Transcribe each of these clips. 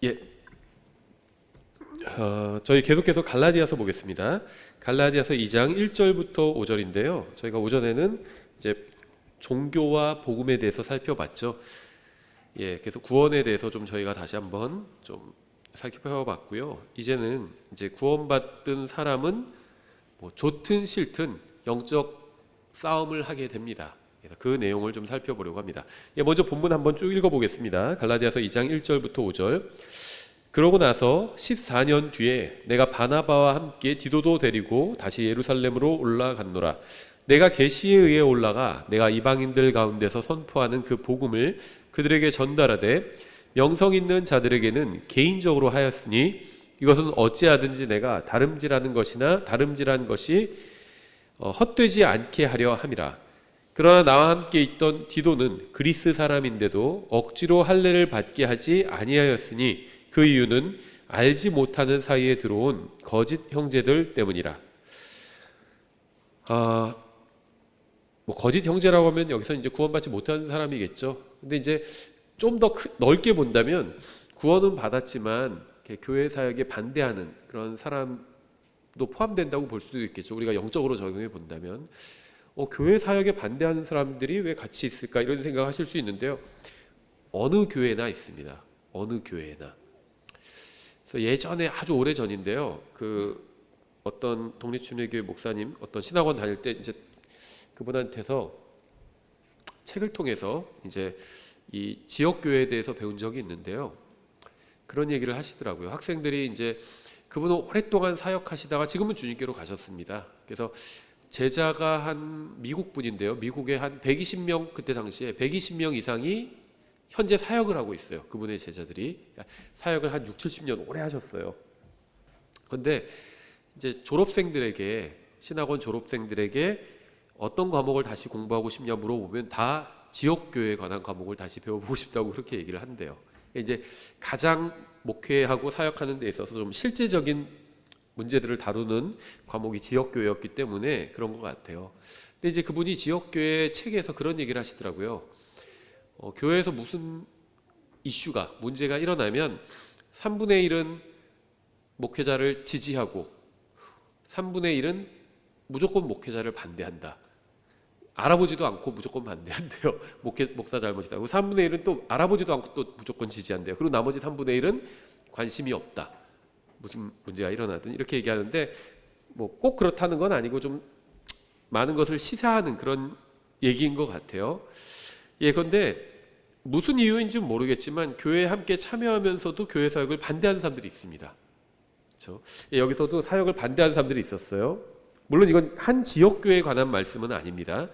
예, 저희 계속해서 갈라디아서 보겠습니다. 갈라디아서 2장 1절부터 5절인데요. 저희가 오전에는 이제 종교와 복음에 대해서 살펴봤죠. 예, 그래서 구원에 대해서 좀 저희가 다시 한번 좀 살펴봤고요. 이제는 이제 구원받은 사람은 뭐 좋든 싫든 영적 싸움을 하게 됩니다. 그래서 그 내용을 좀 살펴보려고 합니다. 예, 먼저 본문 한번 쭉 읽어보겠습니다. 갈라디아서 2장 1절부터 5절. 그러고 나서 14년 뒤에 내가 바나바와 함께 디도도 데리고 다시 예루살렘으로 올라갔노라. 내가 계시에 의해 올라가 내가 이방인들 가운데서 선포하는 그 복음을 그들에게 전달하되 명성 있는 자들에게는 개인적으로 하였으니 이것은 어찌하든지 내가 다름질하는 것이나 다름질한 것이 헛되지 않게 하려 함이라. 그러나 나와 함께 있던 디도는 그리스 사람인데도 억지로 할례를 받게 하지 아니하였으니 그 이유는 알지 못하는 사이에 들어온 거짓 형제들 때문이라. 뭐 거짓 형제라고 하면 여기서 이제 구원받지 못하는 사람이겠죠. 근데 이제 좀 더 넓게 본다면 구원은 받았지만 교회 사역에 반대하는 그런 사람도 포함된다고 볼 수도 있겠죠. 우리가 영적으로 적용해 본다면 교회 사역에 반대하는 사람들이 왜 같이 있을까 이런 생각하실 수 있는데요. 어느 교회나 있습니다. 어느 교회나. 그래서 예전에 아주 오래 전인데요. 그 어떤 독립침례교회 목사님 어떤 신학원 다닐 때 이제 그분한테서 책을 통해서 이제 이 지역 교회에 대해서 배운 적이 있는데요. 그런 얘기를 하시더라고요. 학생들이 이제 그분은 오랫동안 사역하시다가 지금은 주님께로 가셨습니다. 그래서 제자가 한 미국 분인데요. 미국에 한 120명 그때 당시에 120명 이상이 현재 사역을 하고 있어요. 그분의 제자들이 그러니까 사역을 한 6, 70년 오래 하셨어요. 그런데 이제 졸업생들에게 신학원 졸업생들에게 어떤 과목을 다시 공부하고 싶냐 물어보면 다 지역교회에 관한 과목을 다시 배워보고 싶다고 그렇게 얘기를 한대요. 이제 가장 목회하고 사역하는 데 있어서 좀 실제적인 문제들을 다루는 과목이 지역교회였기 때문에 그런 것 같아요. 근데 이제 그분이 지역교회 책에서 그런 얘기를 하시더라고요. 교회에서 무슨 이슈가 문제가 일어나면 3분의 1은 목회자를 지지하고 3분의 1은 무조건 목회자를 반대한다. 알아보지도 않고 무조건 반대한대요. 목사 잘못이다. 3분의 1은 또 알아보지도 않고 또 무조건 지지한대요. 그리고 나머지 3분의 1은 관심이 없다. 무슨 문제가 일어나든 이렇게 얘기하는데 뭐 꼭 그렇다는 건 아니고 좀 많은 것을 시사하는 그런 얘기인 것 같아요. 예, 그런데 무슨 이유인지는 모르겠지만 교회에 함께 참여하면서도 교회 사역을 반대하는 사람들이 있습니다. 그렇죠? 예, 여기서도 사역을 반대하는 사람들이 있었어요. 물론 이건 한 지역교회에 관한 말씀은 아닙니다.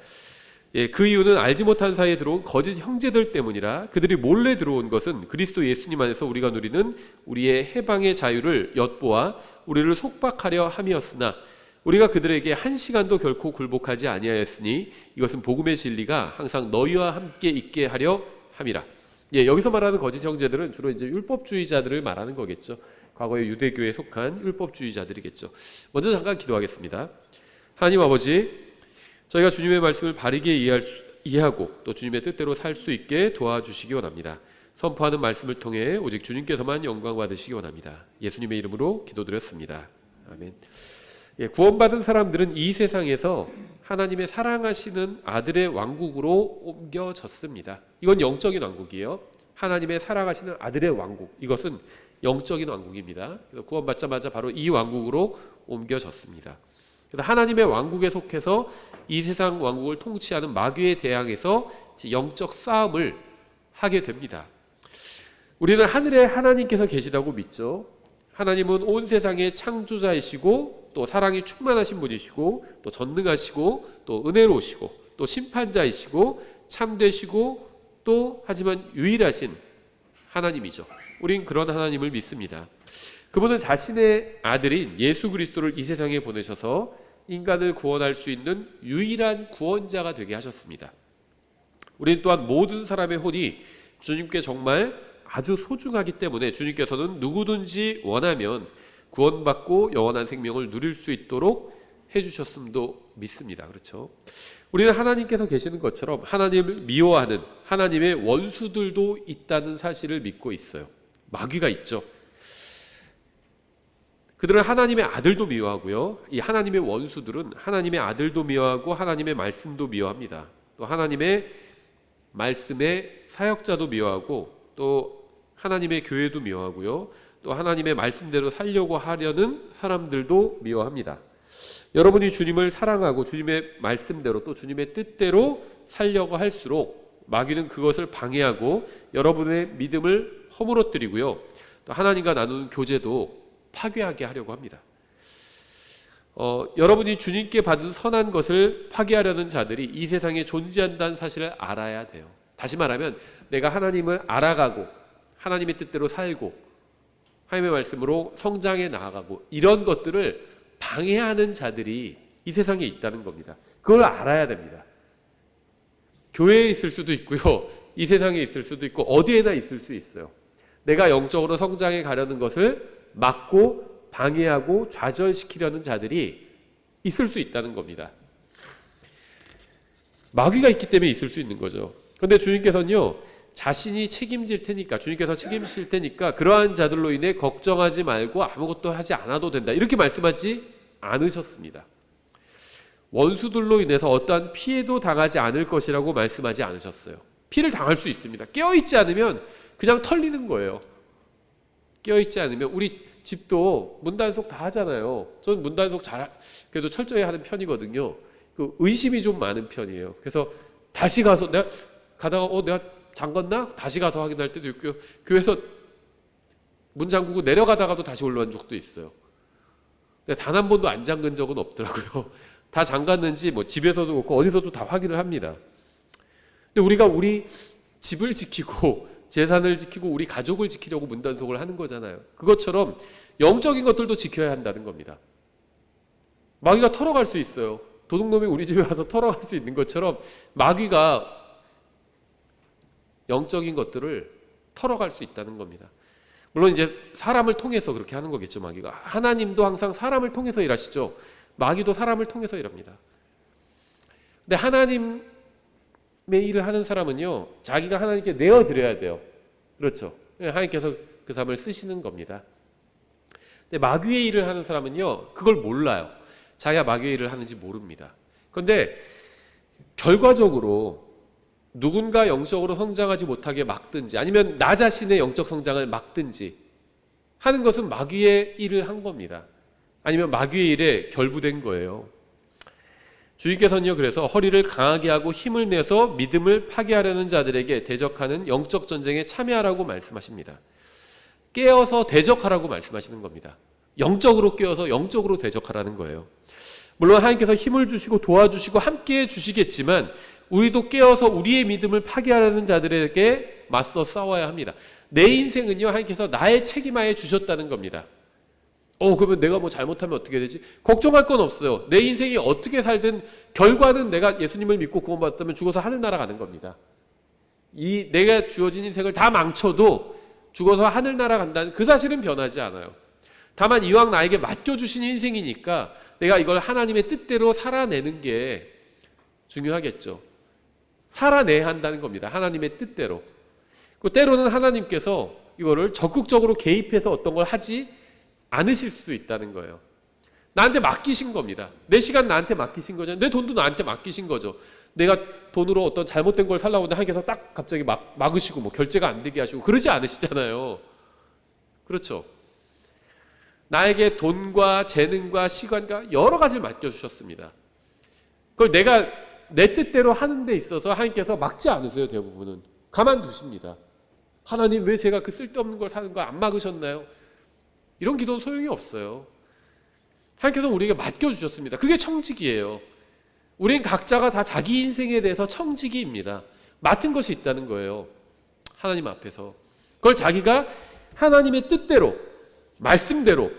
예, 그 이유는 알지 못한 사이에 들어온 거짓 형제들 때문이라 그들이 몰래 들어온 것은 그리스도 예수님 안에서 우리가 누리는 우리의 해방의 자유를 엿보아 우리를 속박하려 함이었으나 우리가 그들에게 한 시간도 결코 굴복하지 아니하였으니 이것은 복음의 진리가 항상 너희와 함께 있게 하려 함이라. 예, 여기서 말하는 거짓 형제들은 주로 이제 율법주의자들을 말하는 거겠죠. 과거의 유대교에 속한 율법주의자들이겠죠. 먼저 잠깐 기도하겠습니다. 하나님 아버지, 저희가 주님의 말씀을 바르게 이해하고 또 주님의 뜻대로 살 수 있게 도와주시기 원합니다. 선포하는 말씀을 통해 오직 주님께서만 영광 받으시기 원합니다. 예수님의 이름으로 기도드렸습니다. 아멘. 예, 구원받은 사람들은 이 세상에서 하나님의 사랑하시는 아들의 왕국으로 옮겨졌습니다. 이건 영적인 왕국이에요. 하나님의 사랑하시는 아들의 왕국. 이것은 영적인 왕국입니다. 그래서 구원받자마자 바로 이 왕국으로 옮겨졌습니다. 그래서 하나님의 왕국에 속해서 이 세상 왕국을 통치하는 마귀에 대항해서 영적 싸움을 하게 됩니다. 우리는 하늘에 하나님께서 계시다고 믿죠. 하나님은 온 세상의 창조자이시고 또 사랑이 충만하신 분이시고 또 전능하시고 또 은혜로우시고 또 심판자이시고 참되시고 또 하지만 유일하신 하나님이죠. 우린 그런 하나님을 믿습니다. 그분은 자신의 아들인 예수 그리스도를 이 세상에 보내셔서 인간을 구원할 수 있는 유일한 구원자가 되게 하셨습니다. 우리는 또한 모든 사람의 혼이 주님께 정말 아주 소중하기 때문에 주님께서는 누구든지 원하면 구원받고 영원한 생명을 누릴 수 있도록 해주셨음도 믿습니다. 그렇죠? 우리는 하나님께서 계시는 것처럼 하나님을 미워하는 하나님의 원수들도 있다는 사실을 믿고 있어요. 마귀가 있죠. 그들은 하나님의 아들도 미워하고요. 이 하나님의 원수들은 하나님의 아들도 미워하고 하나님의 말씀도 미워합니다. 또 하나님의 말씀의 사역자도 미워하고 또 하나님의 교회도 미워하고요. 또 하나님의 말씀대로 살려고 하려는 사람들도 미워합니다. 여러분이 주님을 사랑하고 주님의 말씀대로 또 주님의 뜻대로 살려고 할수록 마귀는 그것을 방해하고 여러분의 믿음을 허물어뜨리고요. 또 하나님과 나누는 교제도 파괴하게 하려고 합니다. 여러분이 주님께 받은 선한 것을 파괴하려는 자들이 이 세상에 존재한다는 사실을 알아야 돼요. 다시 말하면 내가 하나님을 알아가고 하나님의 뜻대로 살고 하나님의 말씀으로 성장해 나아가고 이런 것들을 방해하는 자들이 이 세상에 있다는 겁니다. 그걸 알아야 됩니다. 교회에 있을 수도 있고요. 이 세상에 있을 수도 있고 어디에나 있을 수 있어요. 내가 영적으로 성장해 가려는 것을 막고 방해하고 좌절시키려는 자들이 있을 수 있다는 겁니다. 마귀가 있기 때문에 있을 수 있는 거죠. 그런데 주님께서는요, 자신이 책임질 테니까, 주님께서 책임질 테니까 그러한 자들로 인해 걱정하지 말고 아무것도 하지 않아도 된다, 이렇게 말씀하지 않으셨습니다. 원수들로 인해서 어떠한 피해도 당하지 않을 것이라고 말씀하지 않으셨어요. 피해를 당할 수 있습니다. 깨어있지 않으면 그냥 털리는 거예요. 깨어있지 않으면 우리 집도 문단속 다 하잖아요. 저는 문단속 그래도 철저히 하는 편이거든요. 그 의심이 좀 많은 편이에요. 그래서 다시 가서 내가 가다가 내가 잠갔나? 다시 가서 확인할 때도 있고요. 교회에서 문 잠그고 내려가다가도 다시 올라온 적도 있어요. 근데 단 한 번도 안 잠근 적은 없더라고요. 다 잠갔는지 뭐 집에서도 그렇고 어디서도 다 확인을 합니다. 근데 우리가 우리 집을 지키고 재산을 지키고 우리 가족을 지키려고 문단속을 하는 거잖아요. 그것처럼 영적인 것들도 지켜야 한다는 겁니다. 마귀가 털어갈 수 있어요. 도둑놈이 우리 집에 와서 털어갈 수 있는 것처럼 마귀가 영적인 것들을 털어갈 수 있다는 겁니다. 물론 이제 사람을 통해서 그렇게 하는 거겠죠, 마귀가. 하나님도 항상 사람을 통해서 일하시죠. 마귀도 사람을 통해서 일합니다. 근데 하나님의 일을 하는 사람은요, 자기가 하나님께 내어드려야 돼요. 그렇죠. 하나님께서 그 사람을 쓰시는 겁니다. 근데 마귀의 일을 하는 사람은요, 그걸 몰라요. 자기가 마귀의 일을 하는지 모릅니다. 그런데 결과적으로 누군가 영적으로 성장하지 못하게 막든지 아니면 나 자신의 영적 성장을 막든지 하는 것은 마귀의 일을 한 겁니다. 아니면 마귀의 일에 결부된 거예요. 주님께서는요, 그래서 허리를 강하게 하고 힘을 내서 믿음을 파괴하려는 자들에게 대적하는 영적 전쟁에 참여하라고 말씀하십니다. 깨어서 대적하라고 말씀하시는 겁니다. 영적으로 깨어서 영적으로 대적하라는 거예요. 물론 하나님께서 힘을 주시고 도와주시고 함께해 주시겠지만 우리도 깨어서 우리의 믿음을 파괴하려는 자들에게 맞서 싸워야 합니다. 내 인생은요, 하나님께서 나의 책임하에 주셨다는 겁니다. 그러면 내가 뭐 잘못하면 어떻게 되지? 걱정할 건 없어요. 내 인생이 어떻게 살든 결과는 내가 예수님을 믿고 구원받았다면 죽어서 하늘나라 가는 겁니다. 이 내가 주어진 인생을 다 망쳐도 죽어서 하늘나라 간다는 그 사실은 변하지 않아요. 다만 이왕 나에게 맡겨주신 인생이니까 내가 이걸 하나님의 뜻대로 살아내는 게 중요하겠죠. 살아내야 한다는 겁니다. 하나님의 뜻대로. 때로는 하나님께서 이거를 적극적으로 개입해서 어떤 걸 하지 않으실 수도 있다는 거예요. 나한테 맡기신 겁니다. 내 시간 나한테 맡기신 거죠. 내 돈도 나한테 맡기신 거죠. 내가 돈으로 어떤 잘못된 걸 살라고 하는데 하나님께서 딱 갑자기 막으시고 뭐 결제가 안 되게 하시고 그러지 않으시잖아요. 그렇죠. 나에게 돈과 재능과 시간과 여러 가지를 맡겨주셨습니다. 그걸 내가 내 뜻대로 하는 데 있어서 하나님께서 막지 않으세요. 대부분은 가만두십니다. 하나님 왜 제가 그 쓸데없는 걸 사는 거 안 막으셨나요? 이런 기도는 소용이 없어요. 하나님께서 우리에게 맡겨주셨습니다. 그게 청지기예요. 우리는 각자가 다 자기 인생에 대해서 청지기입니다. 맡은 것이 있다는 거예요. 하나님 앞에서. 그걸 자기가 하나님의 뜻대로 말씀대로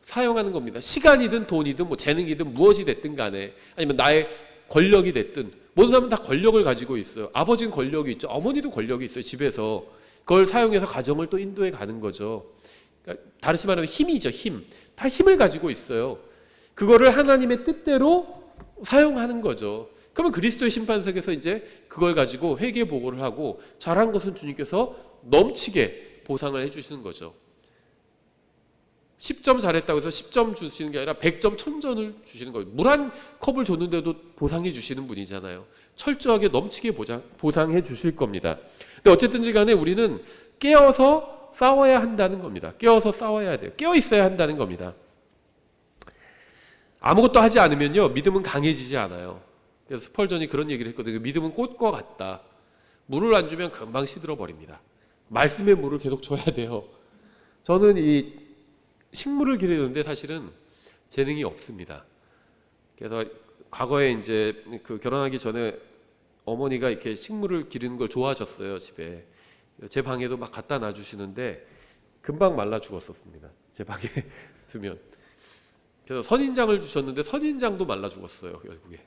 사용하는 겁니다. 시간이든 돈이든 뭐 재능이든 무엇이 됐든 간에 아니면 나의 권력이 됐든 모든 사람은 다 권력을 가지고 있어요. 아버지는 권력이 있죠. 어머니도 권력이 있어요. 집에서. 그걸 사용해서 가정을 또 인도해 가는 거죠. 그러니까 다르시 말하면 힘이죠. 힘. 다 힘을 가지고 있어요. 그거를 하나님의 뜻대로 사용하는 거죠. 그러면 그리스도의 심판석에서 이제 그걸 가지고 회개 보고를 하고 잘한 것은 주님께서 넘치게 보상을 해주시는 거죠. 10점 잘했다고 해서 10점 주시는 게 아니라 100점 1000점을 주시는 거예요. 물 한 컵을 줬는데도 보상해 주시는 분이잖아요. 철저하게 넘치게 보상해 주실 겁니다. 근데 어쨌든지 간에 우리는 깨어서 싸워야 한다는 겁니다. 깨어서 싸워야 돼요. 깨어 있어야 한다는 겁니다. 아무것도 하지 않으면요, 믿음은 강해지지 않아요. 그래서 스펄전이 그런 얘기를 했거든요. 믿음은 꽃과 같다. 물을 안 주면 금방 시들어 버립니다. 말씀의 물을 계속 줘야 돼요. 저는 이 식물을 기르는데 사실은 재능이 없습니다. 그래서 과거에 이제 그 결혼하기 전에 어머니가 이렇게 식물을 기르는 걸 좋아하셨어요, 집에. 제 방에도 막 갖다 놔주시는데 금방 말라 죽었었습니다. 제 방에 두면. 그래서 선인장을 주셨는데 선인장도 말라 죽었어요, 결국에.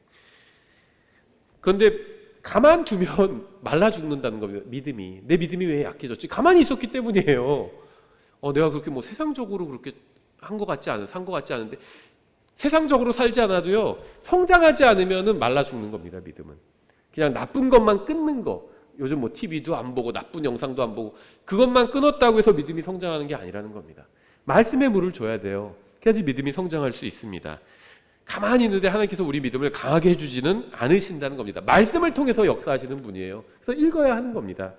그런데 가만 두면 말라 죽는다는 겁니다. 믿음이. 내 믿음이 왜 약해졌지? 가만히 있었기 때문이에요. 내가 그렇게 뭐 세상적으로 그렇게 산 것 같지 않은데 세상적으로 살지 않아도요, 성장하지 않으면은 말라 죽는 겁니다. 믿음은. 그냥 나쁜 것만 끊는 거. 요즘 뭐 TV도 안 보고 나쁜 영상도 안 보고 그것만 끊었다고 해서 믿음이 성장하는 게 아니라는 겁니다. 말씀의 물을 줘야 돼요. 그래야지 믿음이 성장할 수 있습니다. 가만히 있는데 하나님께서 우리 믿음을 강하게 해주지는 않으신다는 겁니다. 말씀을 통해서 역사하시는 분이에요. 그래서 읽어야 하는 겁니다.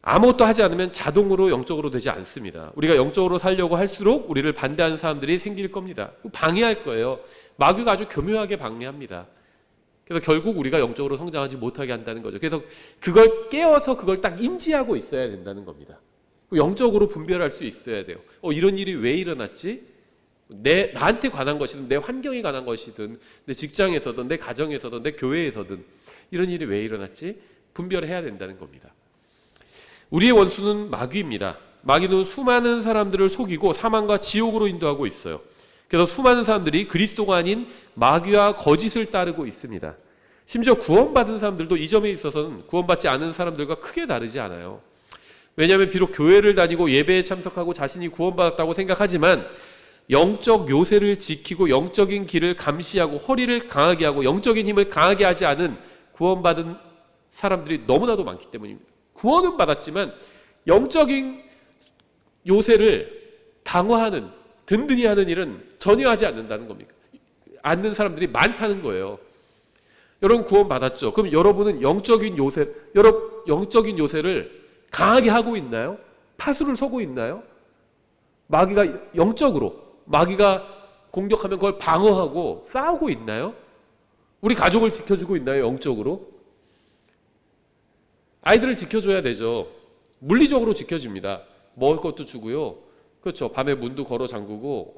아무것도 하지 않으면 자동으로 영적으로 되지 않습니다. 우리가 영적으로 살려고 할수록 우리를 반대하는 사람들이 생길 겁니다. 방해할 거예요. 마귀가 아주 교묘하게 방해합니다. 그래서 결국 우리가 영적으로 성장하지 못하게 한다는 거죠. 그래서 그걸 깨워서 그걸 딱 인지하고 있어야 된다는 겁니다. 영적으로 분별할 수 있어야 돼요. 이런 일이 왜 일어났지? 나한테 관한 것이든 내 환경에 관한 것이든 내 직장에서든 내 가정에서든 내 교회에서든 이런 일이 왜 일어났지? 분별해야 된다는 겁니다. 우리의 원수는 마귀입니다. 마귀는 수많은 사람들을 속이고 사망과 지옥으로 인도하고 있어요. 그래서 수많은 사람들이 그리스도가 아닌 마귀와 거짓을 따르고 있습니다. 심지어 구원받은 사람들도 이 점에 있어서는 구원받지 않은 사람들과 크게 다르지 않아요. 왜냐하면 비록 교회를 다니고 예배에 참석하고 자신이 구원받았다고 생각하지만 영적 요새를 지키고 영적인 길을 감시하고 허리를 강하게 하고 영적인 힘을 강하게 하지 않은 구원받은 사람들이 너무나도 많기 때문입니다. 구원은 받았지만 영적인 요새를 강화하는, 든든히 하는 일은 전혀 하지 않는다는 겁니까? 않는 사람들이 많다는 거예요. 여러분 구원 받았죠? 그럼 여러분은 영적인 요새를 강하게 하고 있나요? 파수를 서고 있나요? 마귀가 영적으로, 마귀가 공격하면 그걸 방어하고 싸우고 있나요? 우리 가족을 지켜주고 있나요? 영적으로? 아이들을 지켜줘야 되죠. 물리적으로 지켜줍니다. 먹을 것도 주고요. 그렇죠. 밤에 문도 걸어 잠그고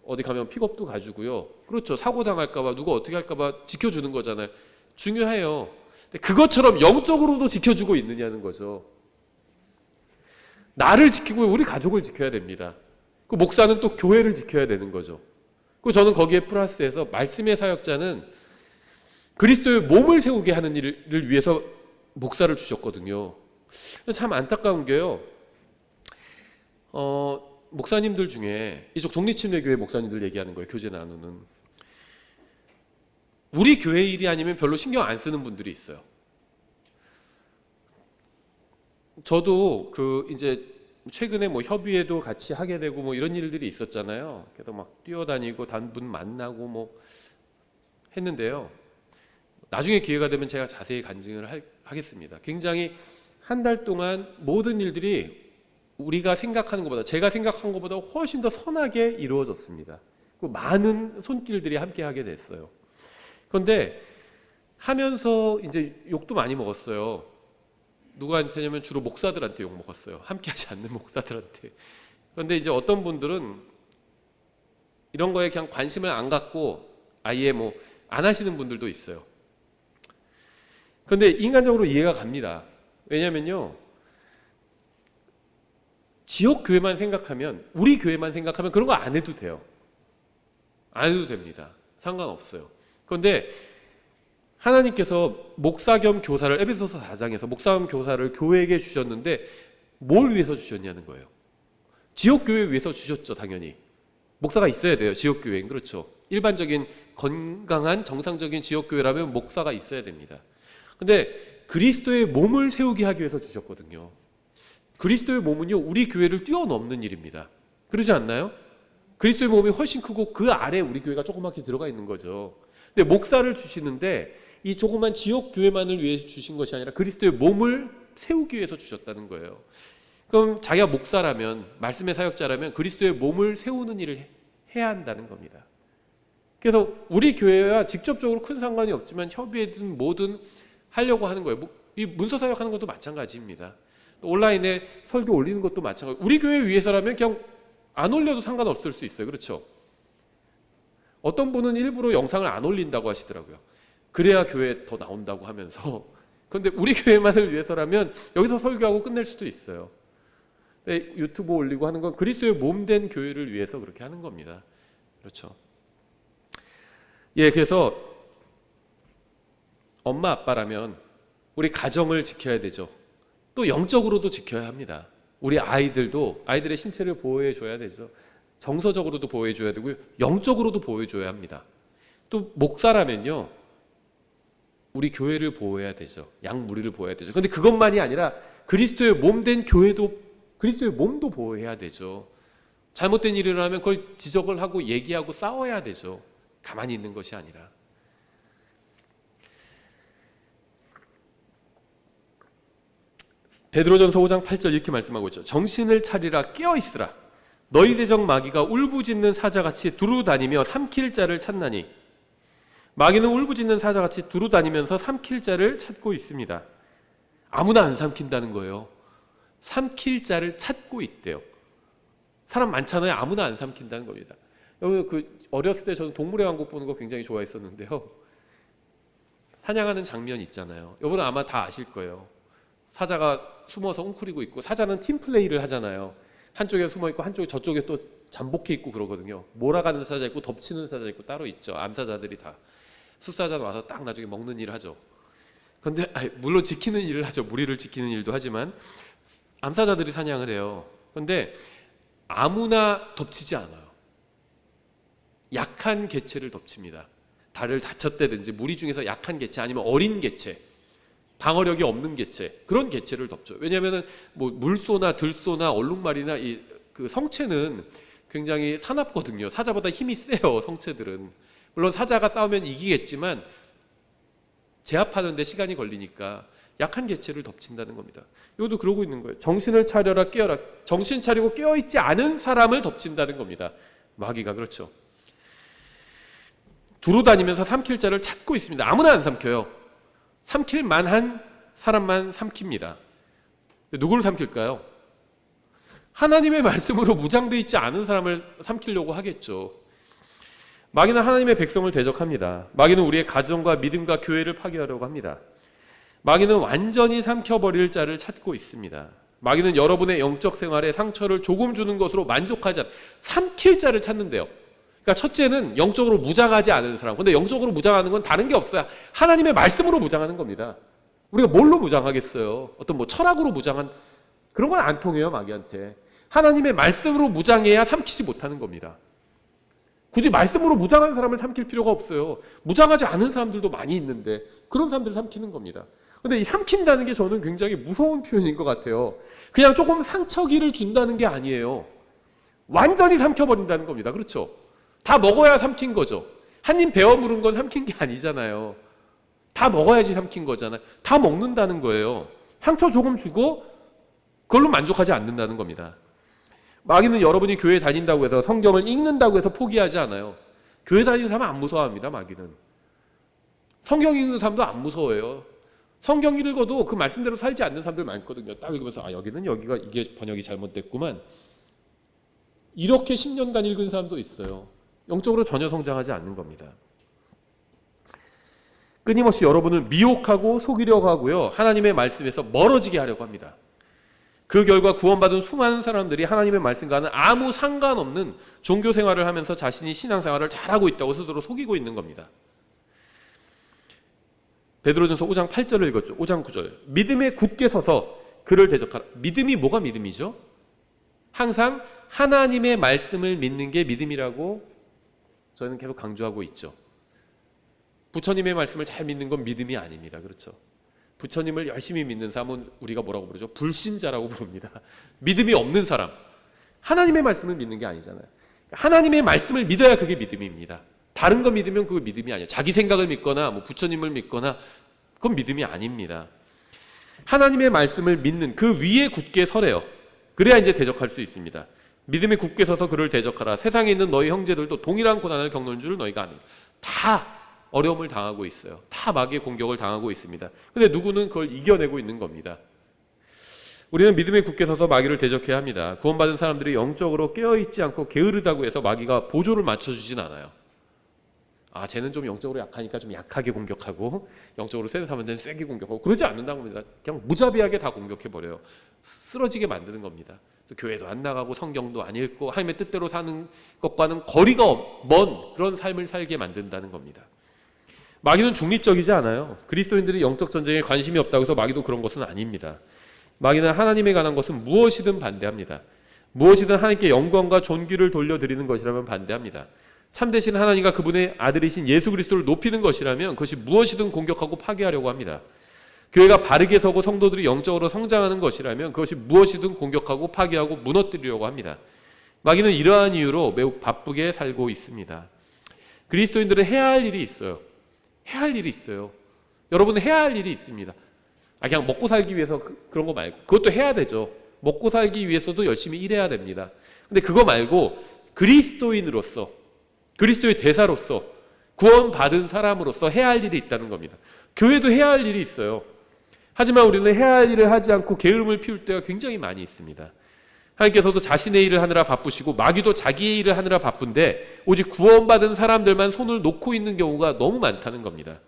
어디 가면 픽업도 가주고요. 그렇죠. 사고 당할까봐 누가 어떻게 할까봐 지켜주는 거잖아요. 중요해요. 근데 그것처럼 영적으로도 지켜주고 있느냐는 거죠. 나를 지키고 우리 가족을 지켜야 됩니다. 그 목사는 또 교회를 지켜야 되는 거죠. 그 저는 거기에 플러스해서 말씀의 사역자는 그리스도의 몸을 세우게 하는 일을 위해서 목사를 주셨거든요. 참 안타까운 게요. 목사님들 중에 이쪽 독립침례교회 목사님들 얘기하는 거예요. 교제 나누는. 우리 교회 일이 아니면 별로 신경 안 쓰는 분들이 있어요. 저도 이제 최근에 뭐 협의회도 같이 하게 되고 뭐 이런 일들이 있었잖아요. 그래서 막 뛰어다니고 단분 만나고 뭐 했는데요. 나중에 기회가 되면 제가 자세히 간증을 하겠습니다. 굉장히 한 달 동안 모든 일들이 우리가 생각하는 것보다, 제가 생각한 것보다 훨씬 더 선하게 이루어졌습니다. 그 많은 손길들이 함께 하게 됐어요. 그런데 하면서 이제 욕도 많이 먹었어요. 누구한테냐면 주로 목사들한테 욕 먹었어요. 함께 하지 않는 목사들한테. 그런데 이제 어떤 분들은 이런 거에 그냥 관심을 안 갖고 아예 뭐 안 하시는 분들도 있어요. 그런데 인간적으로 이해가 갑니다. 왜냐면요, 지역 교회만 생각하면, 우리 교회만 생각하면 그런 거 안 해도 돼요. 안 해도 됩니다. 상관없어요. 그런데 하나님께서 목사 겸 교사를, 에베소서 4장에서 목사 겸 교사를 교회에게 주셨는데 뭘 위해서 주셨냐는 거예요. 지역 교회 위해서 주셨죠. 당연히 목사가 있어야 돼요. 지역 교회는. 그렇죠. 일반적인 건강한 정상적인 지역 교회라면 목사가 있어야 됩니다. 근데 그리스도의 몸을 세우게 하기 위해서 주셨거든요. 그리스도의 몸은요, 우리 교회를 뛰어넘는 일입니다. 그러지 않나요? 그리스도의 몸이 훨씬 크고 그 아래 우리 교회가 조그맣게 들어가 있는 거죠. 근데 목사를 주시는데 이 조그만 지역 교회만을 위해 주신 것이 아니라 그리스도의 몸을 세우기 위해서 주셨다는 거예요. 그럼 자기가 목사라면, 말씀의 사역자라면 그리스도의 몸을 세우는 일을 해야 한다는 겁니다. 그래서 우리 교회와 직접적으로 큰 상관이 없지만 협의든 뭐든 하려고 하는 거예요. 이 문서 사역하는 것도 마찬가지입니다. 또 온라인에 설교 올리는 것도 마찬가지. 우리 교회 위해서라면 그냥 안 올려도 상관없을 수 있어요. 그렇죠? 어떤 분은 일부러 영상을 안 올린다고 하시더라고요. 그래야 교회에 더 나온다고 하면서. 그런데 우리 교회만을 위해서라면 여기서 설교하고 끝낼 수도 있어요. 유튜브 올리고 하는 건 그리스도의 몸된 교회를 위해서 그렇게 하는 겁니다. 그렇죠? 예, 그래서 엄마 아빠라면 우리 가정을 지켜야 되죠. 또 영적으로도 지켜야 합니다. 우리 아이들의 신체를 보호해 줘야 되죠. 정서적으로도 보호해 줘야 되고요. 영적으로도 보호해 줘야 합니다. 또 목사라면요, 우리 교회를 보호해야 되죠. 양무리를 보호해야 되죠. 그런데 그것만이 아니라 그리스도의 몸된 교회도, 그리스도의 몸도 보호해야 되죠. 잘못된 일을 하면 그걸 지적을 하고 얘기하고 싸워야 되죠. 가만히 있는 것이 아니라. 베드로전서 5장 8절 이렇게 말씀하고 있죠. 정신을 차리라, 깨어있으라. 너희 대적 마귀가 울부짖는 사자같이 두루다니며 삼킬 자를 찾나니. 마귀는 울부짖는 사자같이 두루다니면서 삼킬 자를 찾고 있습니다. 아무나 안 삼킨다는 거예요. 삼킬 자를 찾고 있대요. 사람 많잖아요. 아무나 안 삼킨다는 겁니다. 여러분, 어렸을 때 저는 동물의 왕국 보는 거 굉장히 좋아했었는데요. 사냥하는 장면 있잖아요. 여러분은 아마 다 아실 거예요. 사자가 숨어서 웅크리고 있고, 사자는 팀플레이를 하잖아요. 한쪽에 숨어 있고 한쪽에 저쪽에 또 잠복해 있고 그러거든요. 몰아가는 사자 있고 덮치는 사자 있고 따로 있죠. 암사자들이 다. 숫사자는 와서 딱 나중에 먹는 일을 하죠. 그런데 물론 지키는 일을 하죠. 무리를 지키는 일도 하지만 암사자들이 사냥을 해요. 그런데 아무나 덮치지 않아요. 약한 개체를 덮칩니다. 달을 다쳤다든지 무리 중에서 약한 개체 아니면 어린 개체, 방어력이 없는 개체, 그런 개체를 덮죠. 왜냐하면 뭐 물소나 들소나 얼룩말이나 그 성체는 굉장히 사납거든요. 사자보다 힘이 세요. 성체들은. 물론 사자가 싸우면 이기겠지만 제압하는 데 시간이 걸리니까 약한 개체를 덮친다는 겁니다. 이것도 그러고 있는 거예요. 정신을 차려라, 깨어라. 정신 차리고 깨어있지 않은 사람을 덮친다는 겁니다. 마귀가. 그렇죠. 두루다니면서 삼킬 자를 찾고 있습니다. 아무나 안 삼켜요. 삼킬 만한 사람만 삼킵니다. 누구를 삼킬까요? 하나님의 말씀으로 무장되어 있지 않은 사람을 삼키려고 하겠죠. 마귀는 하나님의 백성을 대적합니다. 마귀는 우리의 가정과 믿음과 교회를 파괴하려고 합니다. 마귀는 완전히 삼켜버릴 자를 찾고 있습니다. 마귀는 여러분의 영적 생활에 상처를 조금 주는 것으로 만족하지 않는 삼킬 자를 찾는데요. 그러니까 첫째는 영적으로 무장하지 않은 사람. 근데 영적으로 무장하는 건 다른 게 없어요. 하나님의 말씀으로 무장하는 겁니다. 우리가 뭘로 무장하겠어요? 어떤 뭐 철학으로 무장한 그런 건 안 통해요, 마귀한테. 하나님의 말씀으로 무장해야 삼키지 못하는 겁니다. 굳이 말씀으로 무장한 사람을 삼킬 필요가 없어요. 무장하지 않은 사람들도 많이 있는데 그런 사람들을 삼키는 겁니다. 근데 이 삼킨다는 게 저는 굉장히 무서운 표현인 것 같아요. 그냥 조금 상처기를 준다는 게 아니에요. 완전히 삼켜버린다는 겁니다. 그렇죠? 다 먹어야 삼킨 거죠. 한 입 베어 물은 건 삼킨 게 아니잖아요. 다 먹어야지 삼킨 거잖아요. 다 먹는다는 거예요. 상처 조금 주고 그걸로 만족하지 않는다는 겁니다. 마귀는 여러분이 교회 다닌다고 해서 성경을 읽는다고 해서 포기하지 않아요. 교회 다니는 사람은 안 무서워합니다. 마귀는. 성경 읽는 사람도 안 무서워해요. 성경 읽어도 그 말씀대로 살지 않는 사람들 많거든요. 딱 읽으면서 여기가 이게 번역이 잘못됐구만. 이렇게 10년간 읽은 사람도 있어요. 영적으로 전혀 성장하지 않는 겁니다. 끊임없이 여러분을 미혹하고 속이려고 하고요. 하나님의 말씀에서 멀어지게 하려고 합니다. 그 결과 구원받은 수많은 사람들이 하나님의 말씀과는 아무 상관없는 종교 생활을 하면서 자신이 신앙생활을 잘하고 있다고 스스로 속이고 있는 겁니다. 베드로전서 5장 8절을 읽었죠. 5장 9절. 믿음에 굳게 서서 그를 대적하라. 믿음이 뭐가 믿음이죠? 항상 하나님의 말씀을 믿는 게 믿음이라고 저는 계속 강조하고 있죠. 부처님의 말씀을 잘 믿는 건 믿음이 아닙니다. 그렇죠? 부처님을 열심히 믿는 사람은 우리가 뭐라고 부르죠? 불신자라고 부릅니다. 믿음이 없는 사람. 하나님의 말씀을 믿는 게 아니잖아요. 하나님의 말씀을 믿어야 그게 믿음입니다. 다른 거 믿으면 그거 믿음이 아니에요. 자기 생각을 믿거나 뭐 부처님을 믿거나 그건 믿음이 아닙니다. 하나님의 말씀을 믿는 그 위에 굳게 서래요. 그래야 이제 대적할 수 있습니다. 믿음에 굳게 서서 그를 대적하라. 세상에 있는 너희 형제들도 동일한 고난을 겪는 줄 너희가 아니. 다 어려움을 당하고 있어요. 다 마귀의 공격을 당하고 있습니다. 근데 누구는 그걸 이겨내고 있는 겁니다. 우리는 믿음에 굳게 서서 마귀를 대적해야 합니다. 구원받은 사람들이 영적으로 깨어있지 않고 게으르다고 해서 마귀가 보조를 맞춰주진 않아요. 아, 쟤는 좀 영적으로 약하니까 좀 약하게 공격하고 영적으로 센 사람은 세게 공격하고 그러지 않는다고 합니다. 그냥 무자비하게 다 공격해버려요. 쓰러지게 만드는 겁니다. 교회도 안 나가고 성경도 안 읽고 하나님의 뜻대로 사는 것과는 거리가 먼 그런 삶을 살게 만든다는 겁니다. 마귀는 중립적이지 않아요. 그리스도인들이 영적 전쟁에 관심이 없다고 해서 마귀도 그런 것은 아닙니다. 마귀는 하나님에 관한 것은 무엇이든 반대합니다. 무엇이든 하나님께 영광과 존귀를 돌려드리는 것이라면 반대합니다. 참되신 하나님과 그분의 아들이신 예수 그리스도를 높이는 것이라면 그것이 무엇이든 공격하고 파괴하려고 합니다. 교회가 바르게 서고 성도들이 영적으로 성장하는 것이라면 그것이 무엇이든 공격하고 파괴하고 무너뜨리려고 합니다. 마귀는 이러한 이유로 매우 바쁘게 살고 있습니다. 그리스도인들은 해야 할 일이 있어요. 해야 할 일이 있어요. 여러분은 해야 할 일이 있습니다. 그냥 먹고 살기 위해서 그런 거 말고 그것도 해야 되죠. 먹고 살기 위해서도 열심히 일해야 됩니다. 근데 그거 말고 그리스도인으로서 그리스도의 대사로서 구원받은 사람으로서 해야 할 일이 있다는 겁니다. 교회도 해야 할 일이 있어요. 하지만 우리는 해야 할 일을 하지 않고 게으름을 피울 때가 굉장히 많이 있습니다. 하나님께서도 자신의 일을 하느라 바쁘시고 마귀도 자기의 일을 하느라 바쁜데 오직 구원받은 사람들만 손을 놓고 있는 경우가 너무 많다는 겁니다.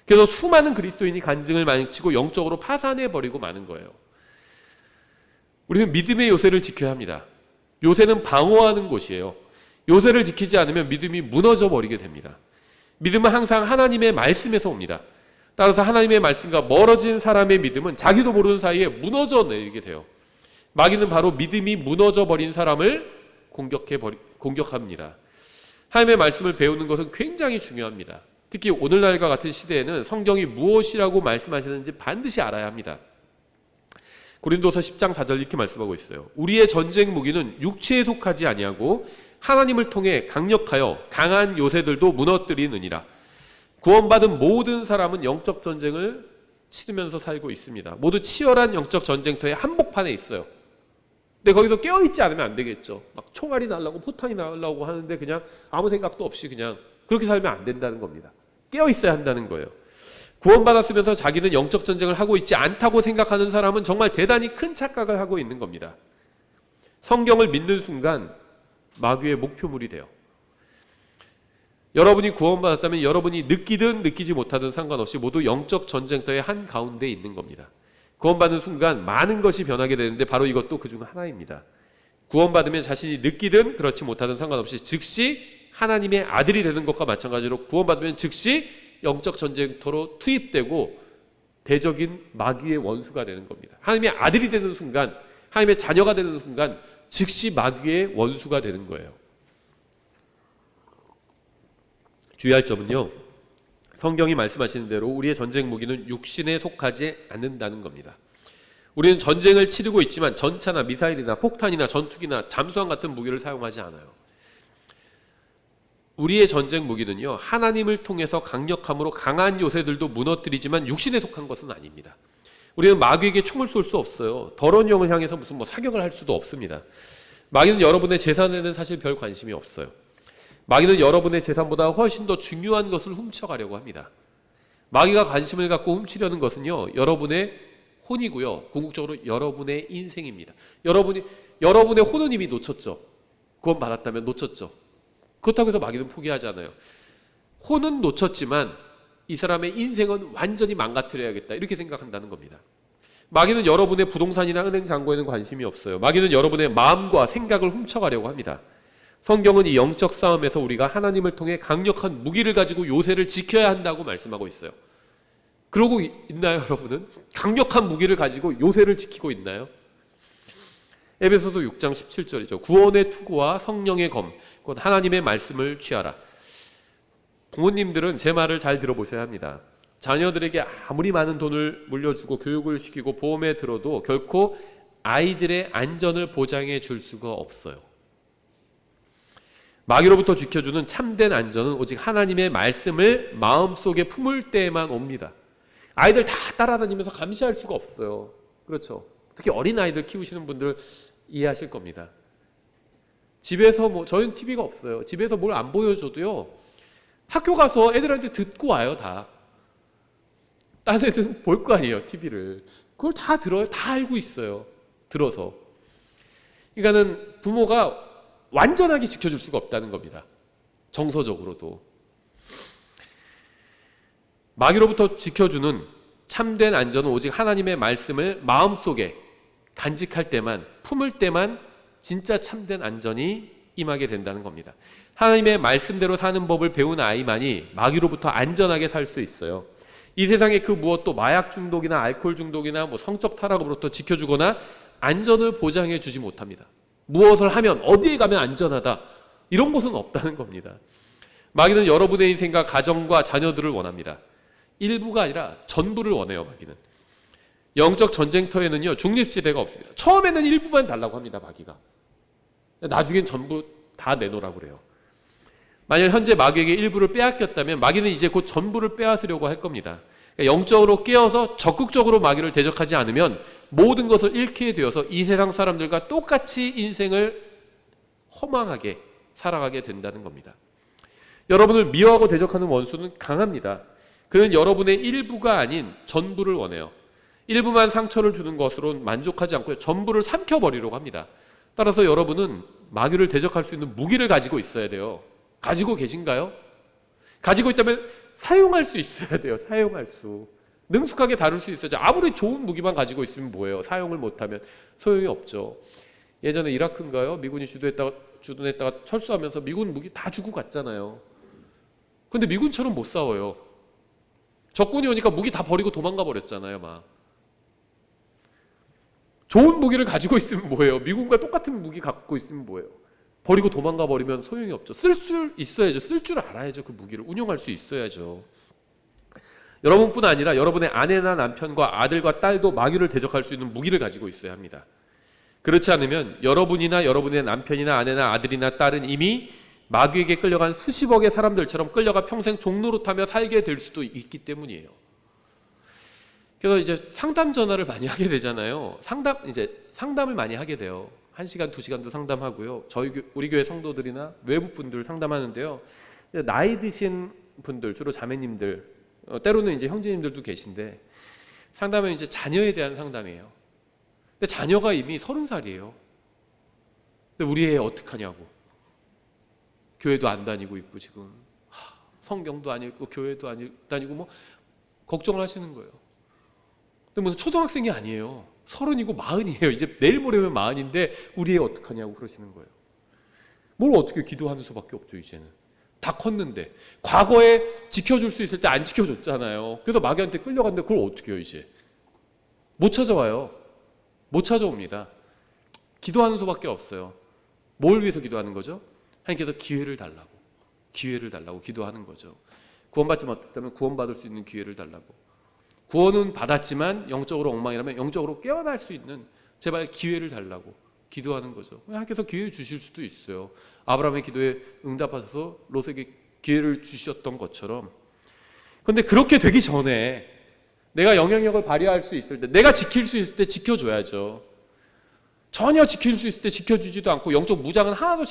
그래서 수많은 그리스도인이 간증을 망치고 영적으로 파산해버리고 마는 거예요. 우리는 믿음의 요새를 지켜야 합니다. 요새는 방어하는 곳이에요. 요새를 지키지 않으면 믿음이 무너져 버리게 됩니다. 믿음은 항상 하나님의 말씀에서 옵니다. 따라서 하나님의 말씀과 멀어진 사람의 믿음은 자기도 모르는 사이에 무너져 내리게 돼요. 마귀는 바로 믿음이 무너져 버린 사람을 공격합니다. 하나님의 말씀을 배우는 것은 굉장히 중요합니다. 특히 오늘날과 같은 시대에는 성경이 무엇이라고 말씀하시는지 반드시 알아야 합니다. 고린도서 10장 4절 이렇게 말씀하고 있어요. 우리의 전쟁 무기는 육체에 속하지 아니하고 하나님을 통해 강력하여 강한 요새들도 무너뜨리느니라. 구원받은 모든 사람은 영적 전쟁을 치르면서 살고 있습니다. 모두 치열한 영적 전쟁터의 한복판에 있어요. 근데 거기서 깨어있지 않으면 안 되겠죠. 막 총알이 날라고 포탄이 날라고 하는데 그냥 아무 생각도 없이 그냥 그렇게 살면 안 된다는 겁니다. 깨어있어야 한다는 거예요. 구원받았으면서 자기는 영적 전쟁을 하고 있지 않다고 생각하는 사람은 정말 대단히 큰 착각을 하고 있는 겁니다. 성경을 믿는 순간 마귀의 목표물이 돼요. 여러분이 구원받았다면 여러분이 느끼든 느끼지 못하든 상관없이 모두 영적 전쟁터의 한가운데 있는 겁니다. 구원받는 순간 많은 것이 변하게 되는데 바로 이것도 그 중 하나입니다. 구원받으면 자신이 느끼든 그렇지 못하든 상관없이 즉시 하나님의 아들이 되는 것과 마찬가지로 구원받으면 즉시 영적 전쟁터로 투입되고 대적인 마귀의 원수가 되는 겁니다. 하나님의 아들이 되는 순간, 하나님의 자녀가 되는 순간 즉시 마귀의 원수가 되는 거예요. 주의할 점은요, 성경이 말씀하시는 대로 우리의 전쟁 무기는 육신에 속하지 않는다는 겁니다. 우리는 전쟁을 치르고 있지만 전차나 미사일이나 폭탄이나 전투기나 잠수함 같은 무기를 사용하지 않아요. 우리의 전쟁 무기는요, 하나님을 통해서 강력함으로 강한 요새들도 무너뜨리지만 육신에 속한 것은 아닙니다. 우리는 마귀에게 총을 쏠 수 없어요. 더러운 영을 향해서 무슨 사격을 할 수도 없습니다. 마귀는 여러분의 재산에는 사실 별 관심이 없어요. 마귀는 여러분의 재산보다 훨씬 더 중요한 것을 훔쳐가려고 합니다. 마귀가 관심을 갖고 훔치려는 것은요, 여러분의 혼이고요, 궁극적으로 여러분의 인생입니다. 여러분의 혼은 이미 놓쳤죠. 구원 받았다면 놓쳤죠. 그렇다고 해서 마귀는 포기하지 않아요. 혼은 놓쳤지만 이 사람의 인생은 완전히 망가뜨려야겠다, 이렇게 생각한다는 겁니다. 마귀는 여러분의 부동산이나 은행 잔고에는 관심이 없어요. 마귀는 여러분의 마음과 생각을 훔쳐가려고 합니다. 성경은 이 영적 싸움에서 우리가 하나님을 통해 강력한 무기를 가지고 요새를 지켜야 한다고 말씀하고 있어요. 그러고 있나요, 여러분은? 강력한 무기를 가지고 요새를 지키고 있나요? 에베소서 6장 17절이죠. 구원의 투구와 성령의 검, 곧 하나님의 말씀을 취하라. 부모님들은 제 말을 잘 들어보셔야 합니다. 자녀들에게 아무리 많은 돈을 물려주고 교육을 시키고 보험에 들어도 결코 아이들의 안전을 보장해 줄 수가 없어요. 마귀로부터 지켜주는 참된 안전은 오직 하나님의 말씀을 마음속에 품을 때에만 옵니다. 아이들 다 따라다니면서 감시할 수가 없어요. 그렇죠. 특히 어린아이들 키우시는 분들 이해하실 겁니다. 집에서 저희는 TV가 없어요. 집에서 뭘 안 보여줘도요, 학교 가서 애들한테 듣고 와요. 다. 딴 애들은 볼 거 아니에요, TV를. 그걸 다 들어요. 다 알고 있어요. 들어서. 그러니까는 부모가 완전하게 지켜줄 수가 없다는 겁니다. 정서적으로도. 마귀로부터 지켜주는 참된 안전은 오직 하나님의 말씀을 마음속에 간직할 때만, 품을 때만 진짜 참된 안전이 임하게 된다는 겁니다. 하나님의 말씀대로 사는 법을 배운 아이만이 마귀로부터 안전하게 살 수 있어요. 이 세상의 그 무엇도 마약 중독이나 알코올 중독이나 성적 타락으로부터 지켜주거나 안전을 보장해 주지 못합니다. 무엇을 하면 어디에 가면 안전하다, 이런 것은 없다는 겁니다. 마귀는 여러분의 인생과 가정과 자녀들을 원합니다. 일부가 아니라 전부를 원해요. 마귀는 영적 전쟁터에는요, 중립지대가 없습니다. 처음에는 일부만 달라고 합니다. 마귀가. 나중엔 전부 다 내놓으라고 그래요. 만약 현재 마귀에게 일부를 빼앗겼다면 마귀는 이제 곧 전부를 빼앗으려고 할 겁니다. 그러니까 영적으로 깨어서 적극적으로 마귀를 대적하지 않으면 모든 것을 잃게 되어서 이 세상 사람들과 똑같이 인생을 허망하게 살아가게 된다는 겁니다. 여러분을 미워하고 대적하는 원수는 강합니다. 그는 여러분의 일부가 아닌 전부를 원해요. 일부만 상처를 주는 것으로 만족하지 않고 전부를 삼켜버리려고 합니다. 따라서 여러분은 마귀를 대적할 수 있는 무기를 가지고 있어야 돼요. 가지고 계신가요? 가지고 있다면 사용할 수 있어야 돼요. 사용할 수. 능숙하게 다룰 수 있어야죠. 아무리 좋은 무기만 가지고 있으면 뭐예요? 사용을 못하면 소용이 없죠. 예전에 이라크인가요? 미군이 주둔했다가 철수하면서 미군 무기 다 주고 갔잖아요. 근데 미군처럼 못 싸워요. 적군이 오니까 무기 다 버리고 도망가 버렸잖아요. 막. 좋은 무기를 가지고 있으면 뭐예요? 미군과 똑같은 무기 갖고 있으면 뭐예요? 버리고 도망가 버리면 소용이 없죠. 쓸 줄 있어야죠. 쓸 줄 알아야죠. 그 무기를 운용할 수 있어야죠. 여러분뿐 아니라 여러분의 아내나 남편과 아들과 딸도 마귀를 대적할 수 있는 무기를 가지고 있어야 합니다. 그렇지 않으면 여러분이나 여러분의 남편이나 아내나 아들이나 딸은 이미 마귀에게 끌려간 수십억의 사람들처럼 끌려가 평생 종노릇하며 살게 될 수도 있기 때문이에요. 그래서 이제 상담 전화를 많이 하게 되잖아요. 상담을 많이 하게 돼요. 1시간, 2시간도 상담하고요. 우리 교회 성도들이나 외부 분들 상담하는데요. 나이 드신 분들, 주로 자매님들, 때로는 이제 형제님들도 계신데, 상담은 이제 자녀에 대한 상담이에요. 근데 자녀가 이미 30살이에요. 근데 우리 애 어떡하냐고. 교회도 안 다니고 있고 지금 성경도 안 읽고 교회도 안 다니고 걱정을 하시는 거예요. 근데 무슨 초등학생이 아니에요. 30이고 40이에요. 이제 내일 모레면 40인데 우리 애 어떡하냐고 그러시는 거예요. 뭘 어떻게 기도하는 수밖에 없죠. 이제는 다 컸는데 과거에 지켜줄 수 있을 때 안 지켜줬잖아요. 그래서 마귀한테 끌려갔는데 그걸 어떻게 해요. 이제 못 찾아와요. 못 찾아옵니다. 기도하는 수밖에 없어요. 뭘 위해서 기도하는 거죠? 하나님께서 기회를 달라고 기도하는 거죠. 구원받지 못했다면 구원받을 수 있는 기회를 달라고. 구원은 받았지만 영적으로 엉망이라면 영적으로 깨어날 수 있는 제발 기회를 달라고 기도하는 거죠. 하나님께서 기회를 주실 수도 있어요. 아브라함의 기도에 응답하셔서 롯에게 기회를 주셨던 것처럼. 그런데 그렇게 되기 전에 내가 영향력을 발휘할 수 있을 때, 내가 지킬 수 있을 때 지켜줘야죠. 전혀 지킬 수 있을 때 지켜주지도 않고 영적 무장은 하나도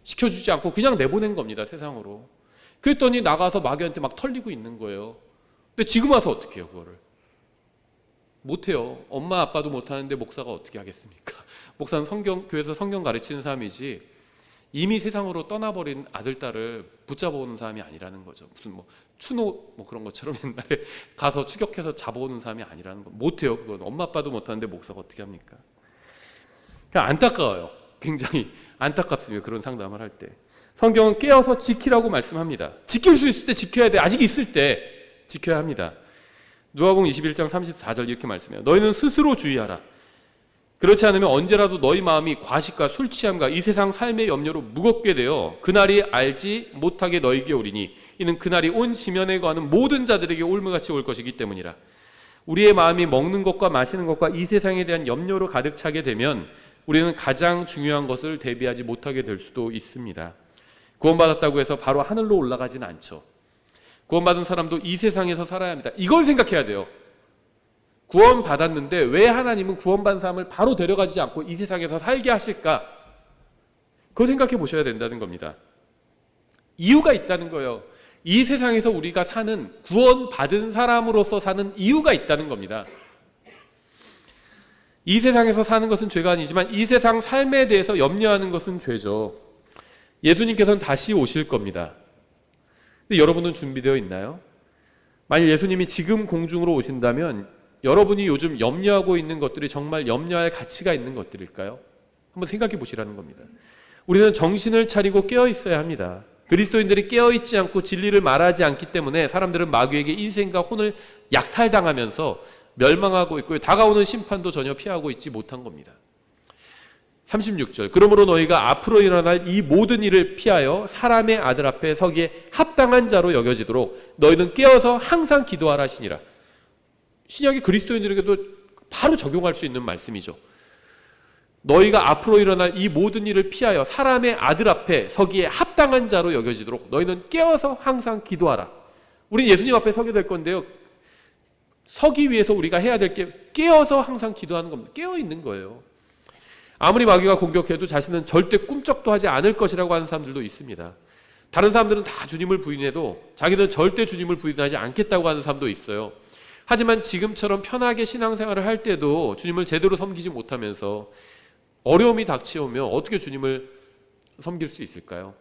지켜주지 않고 그냥 내보낸 겁니다. 세상으로. 그랬더니 나가서 마귀한테 막 털리고 있는 거예요. 근데 지금 와서 어떻게 해요? 그거를 못해요. 엄마 아빠도 못하는데 목사가 어떻게 하겠습니까? 목사는 교회에서 성경 가르치는 사람이지 이미 세상으로 떠나버린 아들 딸을 붙잡아오는 사람이 아니라는 거죠. 무슨 추노 그런 것처럼 옛날에 가서 추격해서 잡아오는 사람이 아니라는 거. 못해요. 그건 엄마 아빠도 못하는데 목사가 어떻게 합니까? 그냥 안타까워요. 굉장히 안타깝습니다. 그런 상담을 할 때. 성경은 깨어서 지키라고 말씀합니다. 지킬 수 있을 때 지켜야 돼. 아직 있을 때 지켜야 합니다. 누가복음 21장 34절 이렇게 말씀해요. 너희는 스스로 주의하라. 그렇지 않으면 언제라도 너희 마음이 과식과 술 취함과 이 세상 삶의 염려로 무겁게 되어 그날이 알지 못하게 너희에게 오리니 이는 그날이 온 지면에 거하는 모든 자들에게 올무같이 올 것이기 때문이라. 우리의 마음이 먹는 것과 마시는 것과 이 세상에 대한 염려로 가득 차게 되면 우리는 가장 중요한 것을 대비하지 못하게 될 수도 있습니다. 구원받았다고 해서 바로 하늘로 올라가지는 않죠. 구원받은 사람도 이 세상에서 살아야 합니다. 이걸 생각해야 돼요. 구원받았는데 왜 하나님은 구원받은 사람을 바로 데려가지 않고 이 세상에서 살게 하실까? 그걸 생각해 보셔야 된다는 겁니다. 이유가 있다는 거예요. 이 세상에서 우리가 사는, 구원받은 사람으로서 사는 이유가 있다는 겁니다. 이 세상에서 사는 것은 죄가 아니지만 이 세상 삶에 대해서 염려하는 것은 죄죠. 예수님께서는 다시 오실 겁니다. 근데 여러분은 준비되어 있나요? 만약 예수님이 지금 공중으로 오신다면 여러분이 요즘 염려하고 있는 것들이 정말 염려할 가치가 있는 것들일까요? 한번 생각해 보시라는 겁니다. 우리는 정신을 차리고 깨어 있어야 합니다. 그리스도인들이 깨어있지 않고 진리를 말하지 않기 때문에 사람들은 마귀에게 인생과 혼을 약탈당하면서 멸망하고 있고 다가오는 심판도 전혀 피하고 있지 못한 겁니다. 36절, 그러므로 너희가 앞으로 일어날 이 모든 일을 피하여 사람의 아들 앞에 서기에 합당한 자로 여겨지도록 너희는 깨어서 항상 기도하라 하시니라. 신약이 그리스도인들에게도 바로 적용할 수 있는 말씀이죠. 너희가 앞으로 일어날 이 모든 일을 피하여 사람의 아들 앞에 서기에 합당한 자로 여겨지도록 너희는 깨어서 항상 기도하라. 우리 예수님 앞에 서게 될 건데요, 서기 위해서 우리가 해야 될 게 깨어서 항상 기도하는 겁니다. 깨어 있는 거예요. 아무리 마귀가 공격해도 자신은 절대 꿈쩍도 하지 않을 것이라고 하는 사람들도 있습니다. 다른 사람들은 다 주님을 부인해도 자기는 절대 주님을 부인하지 않겠다고 하는 사람도 있어요. 하지만 지금처럼 편하게 신앙생활을 할 때도 주님을 제대로 섬기지 못하면서 어려움이 닥쳐오면 어떻게 주님을 섬길 수 있을까요?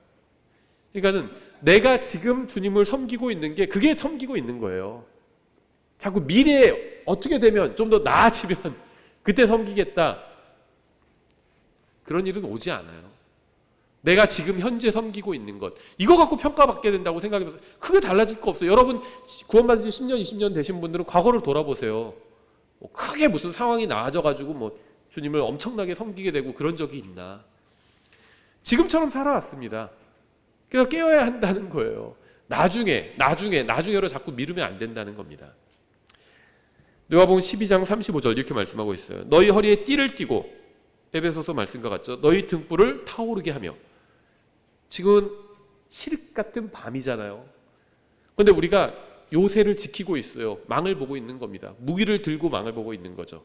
그러니까는 내가 지금 주님을 섬기고 있는 게 그게 섬기고 있는 거예요. 자꾸 미래에 어떻게 되면 좀 더 나아지면 그때 섬기겠다. 그런 일은 오지 않아요. 내가 지금 현재 섬기고 있는 것, 이거 갖고 평가받게 된다고 생각해보세요. 크게 달라질 거 없어요. 여러분 구원받은 지 10년, 20년 되신 분들은 과거를 돌아보세요. 크게 무슨 상황이 나아져가지고 주님을 엄청나게 섬기게 되고 그런 적이 있나? 지금처럼 살아왔습니다. 그래서 깨어야 한다는 거예요. 나중에로 자꾸 미루면 안 된다는 겁니다. 누가복음 12장 35절 이렇게 말씀하고 있어요. 너희 허리에 띠를 띠고, 에베소서 말씀과 같죠. 너희 등불을 타오르게 하며. 지금은 칠흑 같은 밤이잖아요. 그런데 우리가 요새를 지키고 있어요. 망을 보고 있는 겁니다. 무기를 들고 망을 보고 있는 거죠.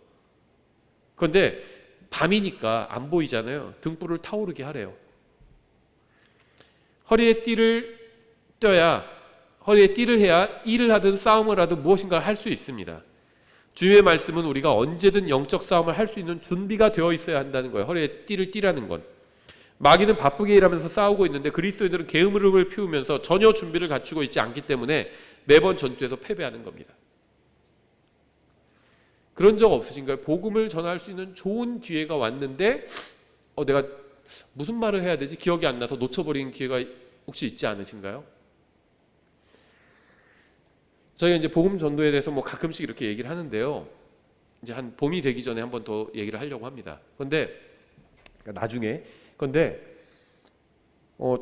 그런데 밤이니까 안 보이잖아요. 등불을 타오르게 하래요. 허리에 띠를 해야 일을 하든 싸움을 하든 무엇인가 할 수 있습니다. 주님의 말씀은 우리가 언제든 영적 싸움을 할 수 있는 준비가 되어 있어야 한다는 거예요. 허리에 띠를 띠라는 건. 마귀는 바쁘게 일하면서 싸우고 있는데 그리스도인들은 게으름을 피우면서 전혀 준비를 갖추고 있지 않기 때문에 매번 전투에서 패배하는 겁니다. 그런 적 없으신가요? 복음을 전할 수 있는 좋은 기회가 왔는데 내가 무슨 말을 해야 되지? 기억이 안 나서 놓쳐버린 기회가 혹시 있지 않으신가요? 저희가 이제 복음 전도에 대해서 가끔씩 이렇게 얘기를 하는데요. 이제 한 봄이 되기 전에 한 번 더 얘기를 하려고 합니다. 그런데 나중에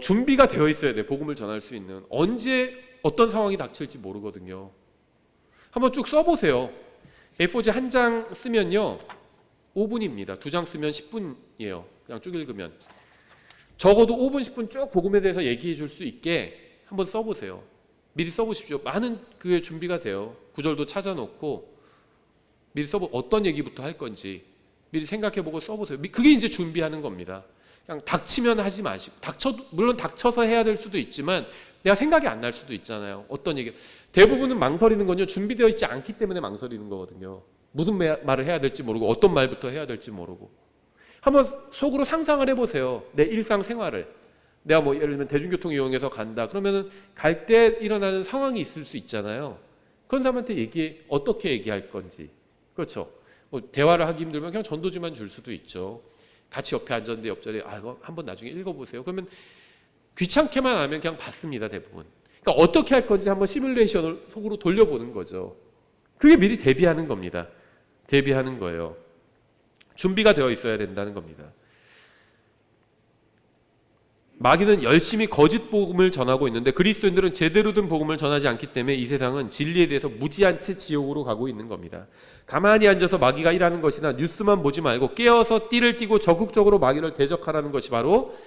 준비가 되어 있어야 돼. 복음을 전할 수 있는. 언제 어떤 상황이 닥칠지 모르거든요. 한번 쭉 써보세요. A4지 한 장 쓰면요 5분입니다. 두 장 쓰면 10분이에요. 그냥 쭉 읽으면. 적어도 5분 10분 쭉 복음에 대해서 얘기해 줄 수 있게 한번 써보세요. 미리 써보십시오. 많은 그게 준비가 돼요. 구절도 찾아놓고 미리 써보고 어떤 얘기부터 할 건지 미리 생각해보고 써보세요. 그게 이제 준비하는 겁니다. 그냥 닥치면 하지 마시고, 물론 닥쳐서 해야 될 수도 있지만 내가 생각이 안 날 수도 있잖아요. 어떤 얘기. 대부분은 망설이는 건요 준비되어 있지 않기 때문에 망설이는 거거든요. 무슨 말을 해야 될지 모르고 어떤 말부터 해야 될지 모르고. 한번 속으로 상상을 해보세요. 내 일상생활을. 내가 예를 들면 대중교통 이용해서 간다. 그러면은 갈 때 일어나는 상황이 있을 수 있잖아요. 그런 사람한테 어떻게 얘기할 건지. 그렇죠. 대화를 하기 힘들면 그냥 전도지만 줄 수도 있죠. 같이 옆에 앉았는데 옆자리에 이거 한번 나중에 읽어보세요. 그러면 귀찮게만 하면 그냥 받습니다. 대부분. 그러니까 어떻게 할 건지 한번 시뮬레이션을 속으로 돌려보는 거죠. 그게 미리 대비하는 겁니다. 대비하는 거예요. 준비가 되어 있어야 된다는 겁니다. 마귀는 열심히 거짓 복음을 전하고 있는데 그리스도인들은 제대로 된 복음을 전하지 않기 때문에 이 세상은 진리에 대해서 무지한치 지옥으로 가고 있는 겁니다. 가만히 앉아서 마귀가 일하는 것이나 뉴스만 보지 말고 깨어서 띠를 띠고 적극적으로 마귀를 대적하라는 것이 바로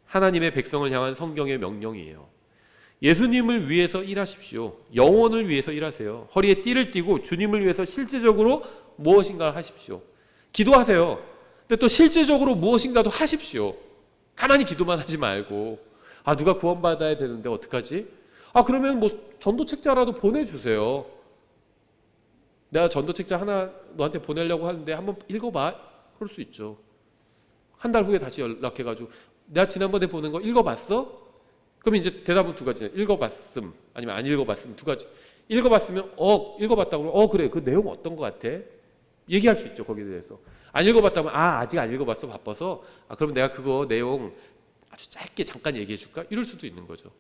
하나님의 백성을 향한 성경의 명령이에요. 예수님을 위해서 일하십시오. 영혼을 위해서 일하세요. 허리에 띠를 띠고 주님을 위해서 실제적으로 무엇인가 하십시오. 기도하세요. 근데 또 실제적으로 무엇인가도 하십시오. 가만히 기도만 하지 말고 누가 구원받아야 되는데 어떡하지? 그러면 뭐 전도책자라도 보내주세요. 내가 전도책자 하나 너한테 보내려고 하는데 한번 읽어봐. 그럴 수 있죠. 한 달 후에 다시 연락해가지고 내가 지난번에 보낸 거 읽어봤어? 그럼 이제 대답은 두 가지예요. 읽어봤음 아니면 안 읽어봤음 두 가지. 읽어봤으면 읽어봤다고 그러면 그래 그 내용 어떤 거 같아? 얘기할 수 있죠. 거기에 대해서. 안 읽어봤다면 아직 안 읽어봤어 바빠서 그럼 내가 그거 내용 아주 짧게 잠깐 얘기해 줄까? 이럴 수도 있는 거죠.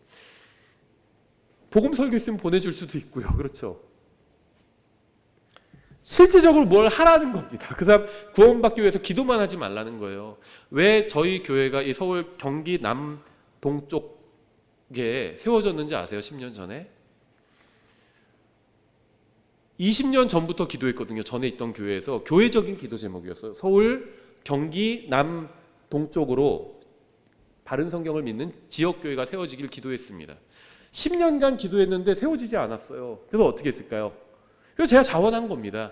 복음 설교 있으면 보내줄 수도 있고요. 그렇죠. 실제적으로 뭘 하라는 겁니다. 그 사람 구원받기 위해서 기도만 하지 말라는 거예요. 왜 저희 교회가 이 서울 경기 남동 쪽에 세워졌는지 아세요? 10년 전에 20년 전부터 기도했거든요. 전에 있던 교회에서 교회적인 기도 제목이었어요. 서울 경기 남동쪽으로 바른 성경을 믿는 지역교회가 세워지길 기도했습니다. 10년간 기도했는데 세워지지 않았어요. 그래서 어떻게 했을까요? 그래서 제가 자원한 겁니다.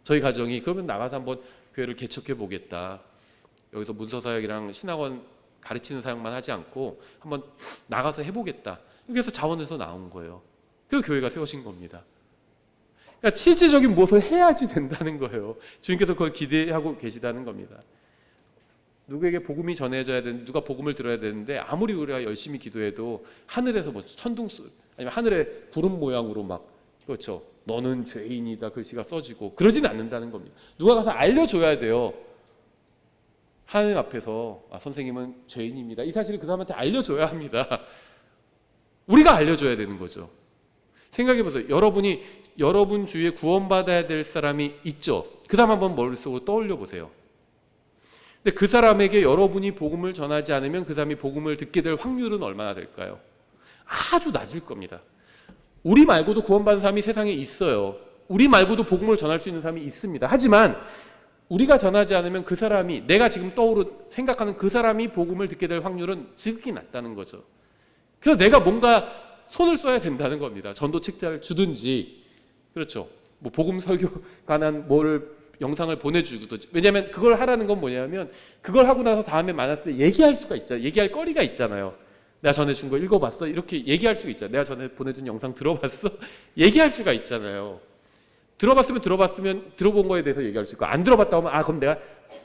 저희 가정이 그러면 나가서 한번 교회를 개척해 보겠다. 여기서 문서사역이랑 신학원 가르치는 사역만 하지 않고 한번 나가서 해보겠다. 그래서 자원해서 나온 거예요. 그래서 교회가 세워진 겁니다. 그러니까 실제적인 무엇을 해야지 된다는 거예요. 주님께서 그걸 기대하고 계시다는 겁니다. 누구에게 복음이 전해져야 되는데 누가 복음을 들어야 되는데 아무리 우리가 열심히 기도해도 하늘에서 뭐 천둥소리 아니면 하늘에 구름 모양으로 막 그렇죠. 너는 죄인이다 글씨가 써지고 그러지는 않는다는 겁니다. 누가 가서 알려줘야 돼요. 하나님 앞에서 선생님은 죄인입니다. 이 사실을 그 사람한테 알려줘야 합니다. 우리가 알려줘야 되는 거죠. 생각해보세요. 여러분 주위에 구원받아야 될 사람이 있죠. 그 사람 한번 머릿속으로 떠올려 보세요. 근데 그 사람에게 여러분이 복음을 전하지 않으면 그 사람이 복음을 듣게 될 확률은 얼마나 될까요? 아주 낮을 겁니다. 우리 말고도 구원받은 사람이 세상에 있어요. 우리 말고도 복음을 전할 수 있는 사람이 있습니다. 하지만 우리가 전하지 않으면 그 사람이 내가 지금 생각하는 그 사람이 복음을 듣게 될 확률은 지극히 낮다는 거죠. 그래서 내가 뭔가 손을 써야 된다는 겁니다. 전도 책자를 주든지 그렇죠. 뭐 복음 설교 관한 영상을 보내주고도 왜냐하면 그걸 하라는 건 뭐냐면 그걸 하고 나서 다음에 만났을 때 얘기할 수가 있잖아요. 얘기할 거리가 있잖아요. 내가 전에 준 거 읽어봤어? 이렇게 얘기할 수가 있잖아요. 내가 전에 보내준 영상 들어봤어? 얘기할 수가 있잖아요. 들어봤으면 들어본 거에 대해서 얘기할 수 있고 안 들어봤다 하면 그럼 내가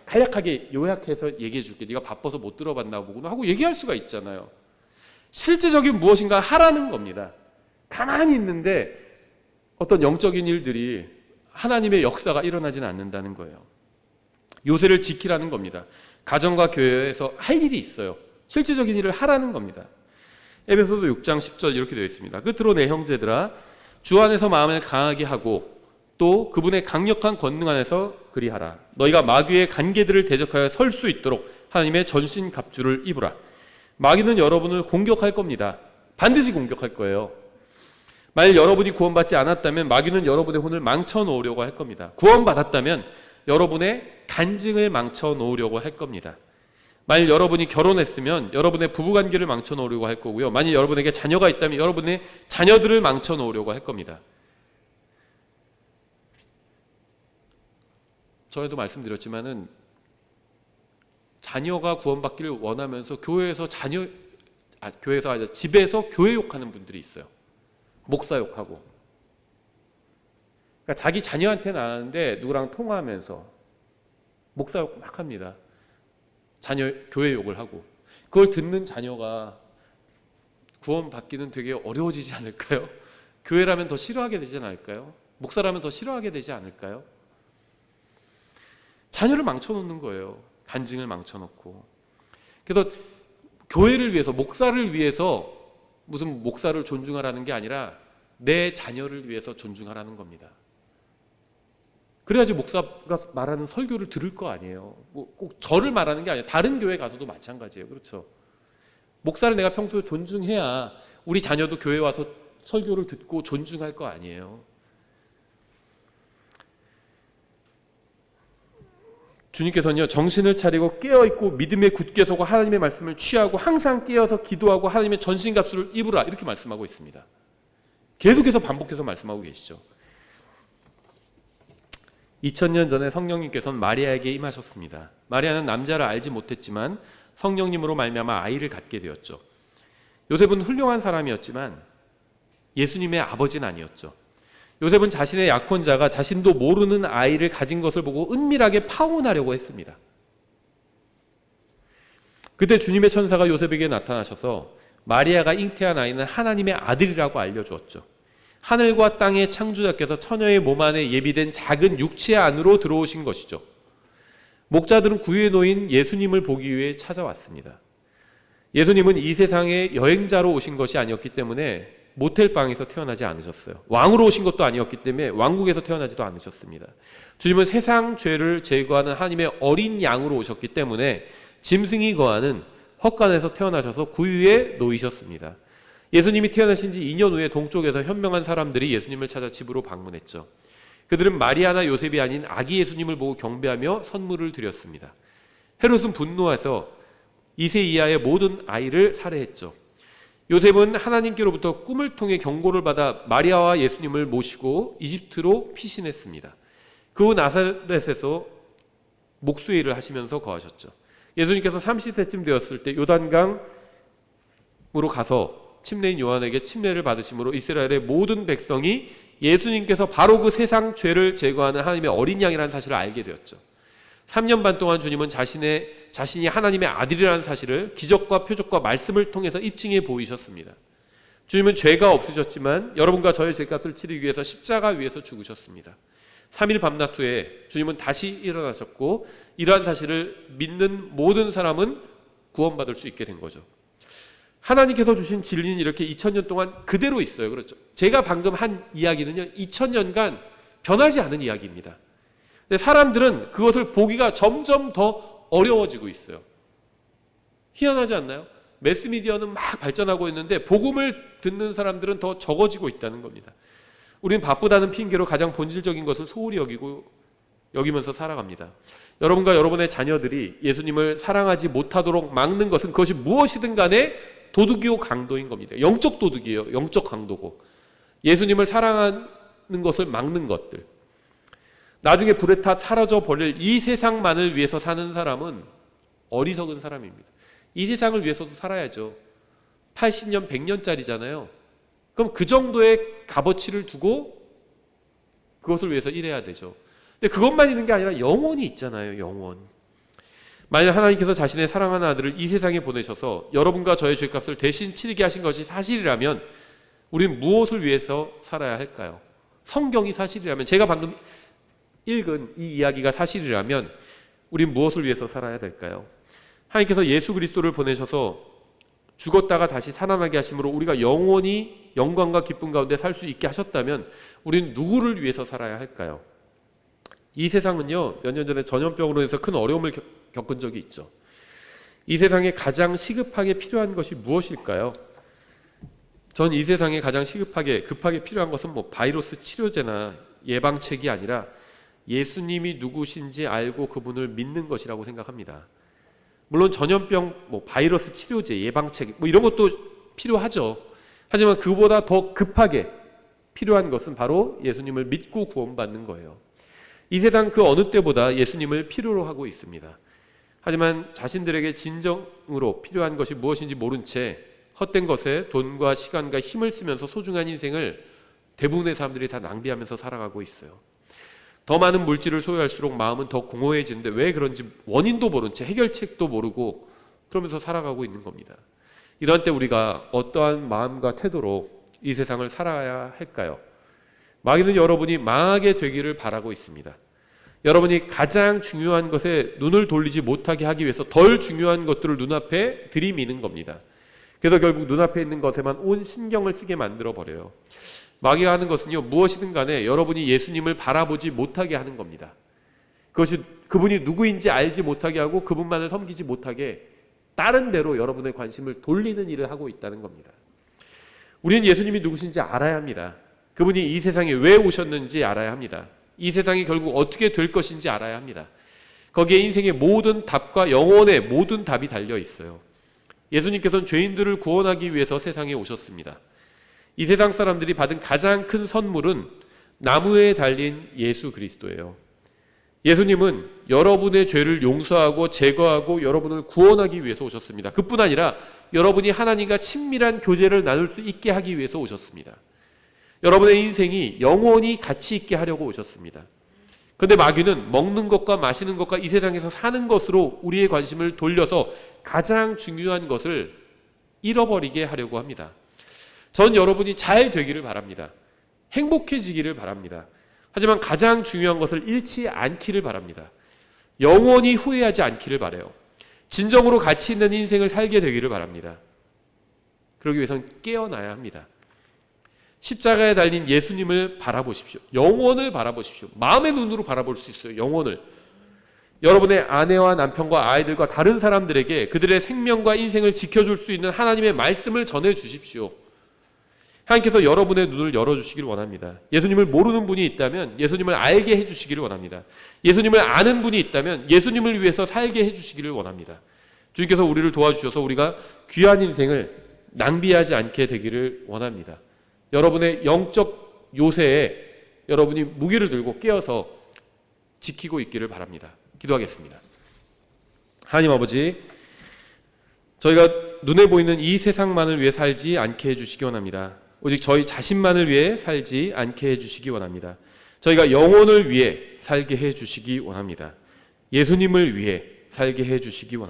간략하게 요약해서 얘기해 줄게. 네가 바빠서 못 들어봤나 보구나 하고 얘기할 수가 있잖아요. 실제적인 무엇인가 하라는 겁니다. 가만히 있는데 어떤 영적인 일들이 하나님의 역사가 일어나지는 않는다는 거예요. 요새를 지키라는 겁니다. 가정과 교회에서 할 일이 있어요. 실제적인 일을 하라는 겁니다. 에베소서 6장 10절 이렇게 되어 있습니다. 끝으로 내 형제들아 주 안에서 마음을 강하게 하고 또 그분의 강력한 권능 안에서 그리하라. 너희가 마귀의 간계들을 대적하여 설 수 있도록 하나님의 전신 갑주를 입으라. 마귀는 여러분을 공격할 겁니다. 반드시 공격할 거예요. 만일 여러분이 구원받지 않았다면 마귀는 여러분의 혼을 망쳐놓으려고 할 겁니다. 구원받았다면 여러분의 간증을 망쳐놓으려고 할 겁니다. 만일 여러분이 결혼했으면 여러분의 부부관계를 망쳐놓으려고 할 거고요. 만일 여러분에게 자녀가 있다면 여러분의 자녀들을 망쳐놓으려고 할 겁니다. 전에도 말씀드렸지만은 자녀가 구원받기를 원하면서 교회에서 아니라 집에서 교회 욕하는 분들이 있어요. 목사 욕하고. 그러니까 자기 자녀한테는 안 하는데 누구랑 통화하면서 목사 욕 막 합니다. 교회 욕을 하고. 그걸 듣는 자녀가 구원받기는 되게 어려워지지 않을까요? 교회라면 더 싫어하게 되지 않을까요? 목사라면 더 싫어하게 되지 않을까요? 자녀를 망쳐놓는 거예요. 간증을 망쳐놓고. 그래서 교회를 위해서, 목사를 위해서 무슨 목사를 존중하라는 게 아니라 내 자녀를 위해서 존중하라는 겁니다. 그래야지 목사가 말하는 설교를 들을 거 아니에요. 뭐 꼭 저를 말하는 게 아니라 다른 교회 가서도 마찬가지예요. 그렇죠? 목사를 내가 평소에 존중해야 우리 자녀도 교회 와서 설교를 듣고 존중할 거 아니에요. 주님께서는요, 정신을 차리고 깨어있고 믿음에 굳게 서고 하나님의 말씀을 취하고 항상 깨어서 기도하고 하나님의 전신갑주를 입으라 이렇게 말씀하고 있습니다. 계속해서 반복해서 말씀하고 계시죠. 2000년 전에 성령님께서는 마리아에게 임하셨습니다. 마리아는 남자를 알지 못했지만 성령님으로 말미암아 아이를 갖게 되었죠. 요셉은 훌륭한 사람이었지만 예수님의 아버지는 아니었죠. 요셉은 자신의 약혼자가 자신도 모르는 아이를 가진 것을 보고 은밀하게 파혼하려고 했습니다. 그때 주님의 천사가 요셉에게 나타나셔서 마리아가 잉태한 아이는 하나님의 아들이라고 알려주었죠. 하늘과 땅의 창조자께서 처녀의 몸 안에 예비된 작은 육체 안으로 들어오신 것이죠. 목자들은 구유에 놓인 예수님을 보기 위해 찾아왔습니다. 예수님은 이 세상에 여행자로 오신 것이 아니었기 때문에 모텔방에서 태어나지 않으셨어요. 왕으로 오신 것도 아니었기 때문에 왕국에서 태어나지도 않으셨습니다. 주님은 세상 죄를 제거하는 하나님의 어린 양으로 오셨기 때문에 짐승이 거하는 헛간에서 태어나셔서 구유에 놓이셨습니다. 예수님이 태어나신 지 2년 후에 동쪽에서 현명한 사람들이 예수님을 찾아 집으로 방문했죠. 그들은 마리아나 요셉이 아닌 아기 예수님을 보고 경배하며 선물을 드렸습니다. 헤롯은 분노해서 2세 이하의 모든 아이를 살해했죠. 요셉은 하나님께로부터 꿈을 통해 경고를 받아 마리아와 예수님을 모시고 이집트로 피신했습니다. 그 후 나사렛에서 목수일을 하시면서 거하셨죠. 예수님께서 30세쯤 되었을 때 요단강으로 가서 침례인 요한에게 침례를 받으심으로 이스라엘의 모든 백성이 예수님께서 바로 그 세상 죄를 제거하는 하나님의 어린 양이라는 사실을 알게 되었죠. 3년 반 동안 주님은 자신이 하나님의 아들이라는 사실을 기적과 표적과 말씀을 통해서 입증해 보이셨습니다. 주님은 죄가 없으셨지만 여러분과 저의 죄값을 치르기 위해서 십자가 위에서 죽으셨습니다. 3일 밤낮 후에 주님은 다시 일어나셨고 이러한 사실을 믿는 모든 사람은 구원받을 수 있게 된 거죠. 하나님께서 주신 진리는 이렇게 2000년 동안 그대로 있어요. 그렇죠? 제가 방금 한 이야기는요, 2000년간 변하지 않은 이야기입니다. 근데 사람들은 그것을 보기가 점점 더 어려워지고 있어요. 희한하지 않나요? 매스미디어는 막 발전하고 있는데 복음을 듣는 사람들은 더 적어지고 있다는 겁니다. 우리는 바쁘다는 핑계로 가장 본질적인 것을 소홀히 여기면서 살아갑니다. 여러분과 여러분의 자녀들이 예수님을 사랑하지 못하도록 막는 것은 그것이 무엇이든 간에 도둑이요 강도인 겁니다. 영적 도둑이에요. 영적 강도고. 예수님을 사랑하는 것을 막는 것들. 나중에 불에 타 사라져 버릴 이 세상만을 위해서 사는 사람은 어리석은 사람입니다. 이 세상을 위해서도 살아야죠. 80년, 100년짜리잖아요. 그럼 그 정도의 값어치를 두고 그것을 위해서 일해야 되죠. 근데 그것만 있는 게 아니라 영혼이 있잖아요. 영혼. 만약 하나님께서 자신의 사랑하는 아들을 이 세상에 보내셔서 여러분과 저의 죄값을 대신 치르게 하신 것이 사실이라면 우리는 무엇을 위해서 살아야 할까요? 성경이 사실이라면, 제가 방금 읽은 이 이야기가 사실이라면 우리는 무엇을 위해서 살아야 될까요? 하나님께서 예수 그리스도를 보내셔서 죽었다가 다시 살아나게 하심으로 우리가 영원히 영광과 기쁨 가운데 살 수 있게 하셨다면 우리는 누구를 위해서 살아야 할까요? 이 세상은요, 몇 년 전에 전염병으로 해서 큰 어려움을 겪은 적이 있죠. 이 세상에 가장 시급하게 필요한 것이 무엇일까요? 전 이 세상에 가장 급하게 필요한 것은 바이러스 치료제나 예방책이 아니라 예수님이 누구신지 알고 그분을 믿는 것이라고 생각합니다. 물론 전염병, 바이러스 치료제, 예방책 이런 것도 필요하죠. 하지만 그보다 더 급하게 필요한 것은 바로 예수님을 믿고 구원받는 거예요. 이 세상 그 어느 때보다 예수님을 필요로 하고 있습니다. 하지만 자신들에게 진정으로 필요한 것이 무엇인지 모른 채 헛된 것에 돈과 시간과 힘을 쓰면서 소중한 인생을 대부분의 사람들이 다 낭비하면서 살아가고 있어요. 더 많은 물질을 소유할수록 마음은 더 공허해지는데 왜 그런지 원인도 모른 채 해결책도 모르고 그러면서 살아가고 있는 겁니다. 이런 때 우리가 어떠한 마음과 태도로 이 세상을 살아야 할까요? 마귀는 여러분이 망하게 되기를 바라고 있습니다. 여러분이 가장 중요한 것에 눈을 돌리지 못하게 하기 위해서 덜 중요한 것들을 눈앞에 들이미는 겁니다. 그래서 결국 눈앞에 있는 것에만 온 신경을 쓰게 만들어 버려요. 마귀가 하는 것은요, 무엇이든 간에 여러분이 예수님을 바라보지 못하게 하는 겁니다. 그것이 그분이 누구인지 알지 못하게 하고 그분만을 섬기지 못하게 다른 데로 여러분의 관심을 돌리는 일을 하고 있다는 겁니다. 우리는 예수님이 누구신지 알아야 합니다. 그분이 이 세상에 왜 오셨는지 알아야 합니다. 이 세상이 결국 어떻게 될 것인지 알아야 합니다. 거기에 인생의 모든 답과 영혼의 모든 답이 달려 있어요. 예수님께서는 죄인들을 구원하기 위해서 세상에 오셨습니다. 이 세상 사람들이 받은 가장 큰 선물은 나무에 달린 예수 그리스도예요. 예수님은 여러분의 죄를 용서하고 제거하고 여러분을 구원하기 위해서 오셨습니다. 그뿐 아니라 여러분이 하나님과 친밀한 교제를 나눌 수 있게 하기 위해서 오셨습니다. 여러분의 인생이 영원히 가치 있게 하려고 오셨습니다. 그런데 마귀는 먹는 것과 마시는 것과 이 세상에서 사는 것으로 우리의 관심을 돌려서 가장 중요한 것을 잃어버리게 하려고 합니다. 전 여러분이 잘 되기를 바랍니다. 행복해지기를 바랍니다. 하지만 가장 중요한 것을 잃지 않기를 바랍니다. 영원히 후회하지 않기를 바라요. 진정으로 가치 있는 인생을 살게 되기를 바랍니다. 그러기 위해서는 깨어나야 합니다. 십자가에 달린 예수님을 바라보십시오. 영원을 바라보십시오. 마음의 눈으로 바라볼 수 있어요. 영원을. 여러분의 아내와 남편과 아이들과 다른 사람들에게 그들의 생명과 인생을 지켜줄 수 있는 하나님의 말씀을 전해주십시오. 하나님께서 여러분의 눈을 열어주시기를 원합니다. 예수님을 모르는 분이 있다면 예수님을 알게 해주시기를 원합니다. 예수님을 아는 분이 있다면 예수님을 위해서 살게 해주시기를 원합니다. 주님께서 우리를 도와주셔서 우리가 귀한 인생을 낭비하지 않게 되기를 원합니다. 여러분의 영적 요새에 여러분이 무기를 들고 깨어서 지키고 있기를 바랍니다. 기도하겠습니다. 하나님 아버지, 저희가 눈에 보이는 이 세상만을 위해 살지 않게 해주시기 원합니다. 오직 저희 자신만을 위해 살지 않게 해주시기 원합니다. 저희가 영혼을 위해 살게 해주시기 원합니다. 예수님을 위해 살게 해주시기 원합니다.